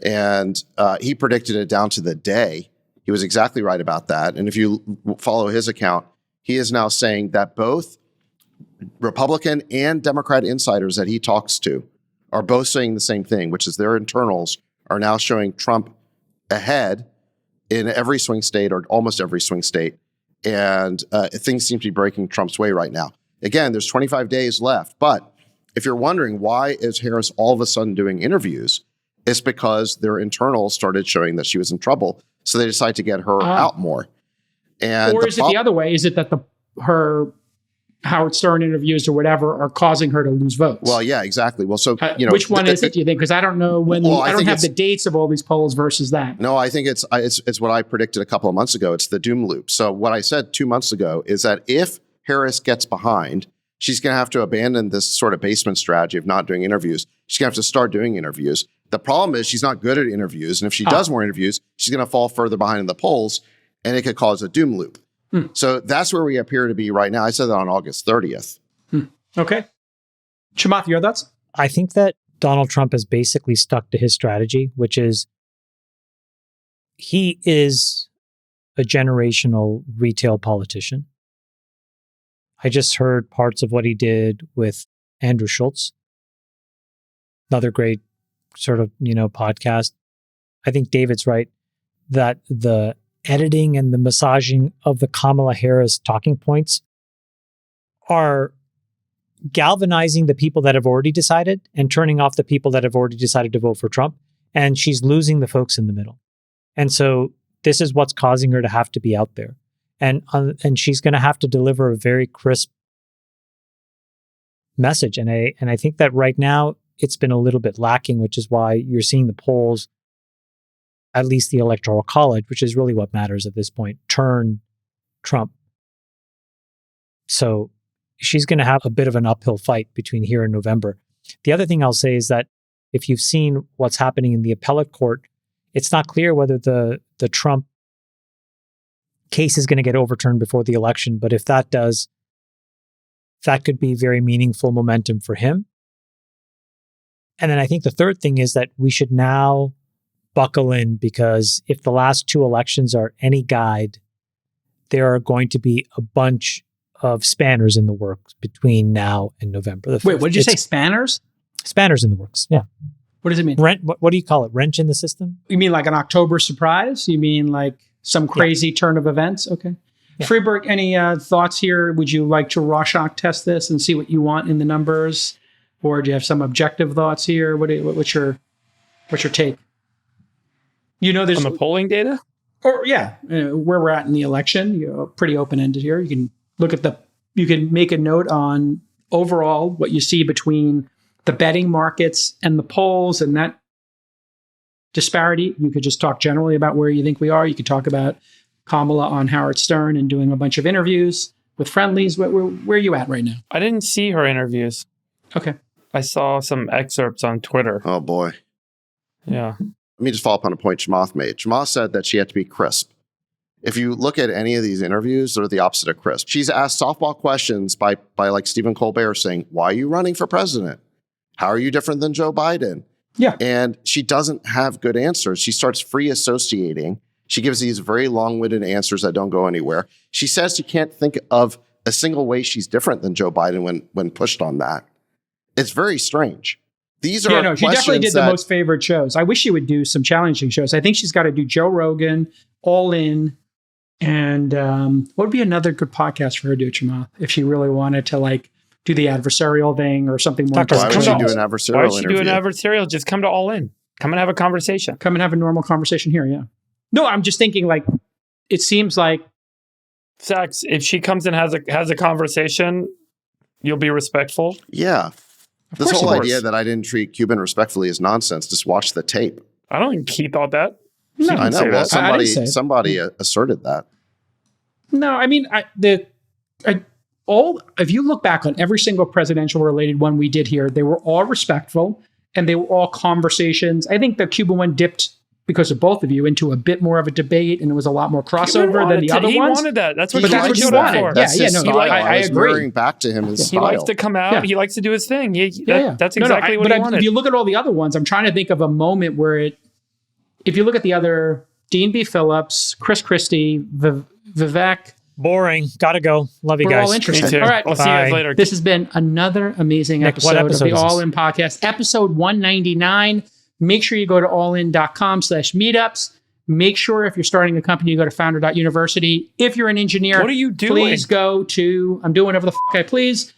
And he predicted it down to the day. He was exactly right about that. And if you follow his account, he is now saying that both Republican and Democrat insiders that he talks to are both saying the same thing, which is their internals are now showing Trump ahead in every swing state or almost every swing state. And things seem to be breaking Trump's way right now. Again, there's 25 days left. But if you're wondering why is Harris all of a sudden doing interviews, it's because their internals started showing that she was in trouble. So they decided to get her out more. And or is it the other way? Is it that her Howard Stern interviews or whatever are causing her to lose votes? Well, yeah, exactly. Well, so which one is it? Do you think? Because I don't know when. I don't have the dates of all these polls versus that. No, I think it's what I predicted a couple of months ago. It's the doom loop. So what I said 2 months ago is that if Harris gets behind, she's going to have to abandon this sort of basement strategy of not doing interviews. She's going to have to start doing interviews. The problem is she's not good at interviews, and if she does more interviews, she's going to fall further behind in the polls, and it could cause a doom loop. So that's where we appear to be right now. I said that on August 30th. Okay. Chamath, your thoughts? I think that Donald Trump has basically stuck to his strategy, which is he is a generational retail politician. I just heard parts of what he did with Andrew Schultz, another great sort of, podcast. I think David's right that the editing and the massaging of the Kamala Harris talking points are galvanizing the people that have already decided and turning off the people that have already decided to vote for Trump. And she's losing the folks in the middle. And so this is what's causing her to have to be out there. And she's going to have to deliver a very crisp message. And I think that right now it's been a little bit lacking, which is why you're seeing the polls, at least the Electoral College, which is really what matters at this point, turn Trump. So she's going to have a bit of an uphill fight between here and November. The other thing I'll say is that if you've seen what's happening in the appellate court, it's not clear whether the Trump case is going to get overturned before the election. But if that does, that could be very meaningful momentum for him. And then I think the third thing is that we should now buckle in, because if the last two elections are any guide, there are going to be a bunch of spanners in the works between now and November the 5th. Wait, what did you say? Spanners? Spanners in the works, yeah. What does it mean? What do you call it? Wrench in the system? You mean like an October surprise? You mean like some crazy turn of events? Okay. Yeah. Freeberg, any thoughts here? Would you like to Rorschach test this and see what you want in the numbers? Or do you have some objective thoughts here? What's your take? You know, there's on the polling data? Or where we're at in the election, pretty open-ended here. You can look at you can make a note on overall what you see between the betting markets and the polls and that disparity. You could just talk generally about where you think we are. You could talk about Kamala on Howard Stern and doing a bunch of interviews with friendlies. Where are you at right now? I didn't see her interviews. Okay. I saw some excerpts on Twitter. Oh, boy. Yeah. Let me just follow up on a point Chamath made. Chamath said that she had to be crisp. If you look at any of these interviews, they're the opposite of crisp. She's asked softball questions by like Stephen Colbert saying, why are you running for president? How are you different than Joe Biden? Yeah. And she doesn't have good answers. She starts free associating. She gives these very long-winded answers that don't go anywhere. She says she can't think of a single way she's different than Joe Biden when pushed on that. It's very strange. These are she definitely did the most favored shows. I wish she would do some challenging shows. I think she's got to do Joe Rogan, All In, and what would be another good podcast for her to do, Chamath, if she really wanted to like do the adversarial thing or something more. Why would she do an adversarial Why would she interview? do an adversarial? Just come to All In. Come and have a conversation. Come and have a normal conversation here, yeah. No, I'm just thinking like, it seems like Sachs, if she comes and has a conversation, you'll be respectful. Yeah. This whole idea that I didn't treat Cuban respectfully is nonsense. Just watch the tape. I don't think he thought that. No, I know. Well, I didn't say it. somebody asserted that. No, I mean, if you look back on every single presidential related one we did here, they were all respectful and they were all conversations. I think the Cuban one dipped, because of both of you, into a bit more of a debate, and it was a lot more crossover than the other ones. He wanted that. That's what but that's what you wanted. I agree. Referring back to him his He style. likes to come out. Yeah. He likes to do his thing. That's exactly what he wanted. If you look at all the other ones, I'm trying to think of a moment where if you look at the other, Dean B. Phillips, Chris Christie, Vivek. Boring. Gotta go. Love you We're guys. all interested. Me too. All right. I'll see you guys later. This has been another amazing episode of the All In Podcast, episode 199. Make sure you go to allin.com/meetups. Make sure if you're starting a company, you go to founder.university. If you're an engineer, what are you doing? Please go to, I'm doing whatever the I please.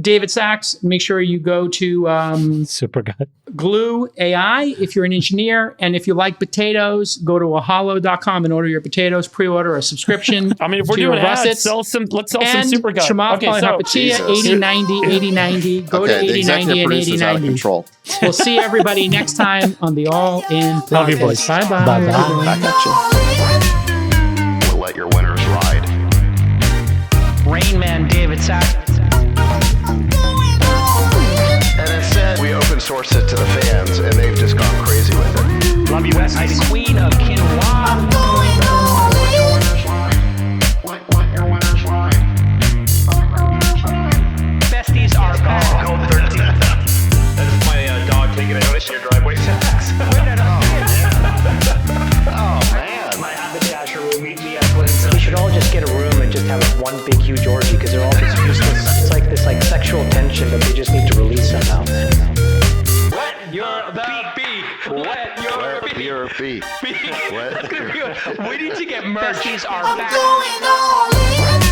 David Sachs, make sure you go to Super good. Glue AI if you're an engineer. And if you like potatoes, go to ahalo.com and order your potatoes, pre-order a subscription. I mean, if we're doing ads, let's sell some Super Gut. Chamath Palihapitiya, 8090, 8090. Go to 8090 and 8090. We'll see everybody next time on the All In Podcast. Love you, boys. Bye-bye. Bye-bye. Back at you. We'll let your winners ride. Rain Man David Sachs. And instead, we open source it to the fans, and they've just gone crazy with it. Love you, Bestie. Queen of quinoa. Besties are back. Go 13. That is my dog taking a notice in your driveway. Oh, man. My haberdasher will meet me at Clinton. We should all just get a room and just have one big huge orgy, because they're all just useless. It's like this sexual tension that they just need to release somehow. Wet your beak. Wet your beak. We need to get merch. Besties are back. I'm going all in.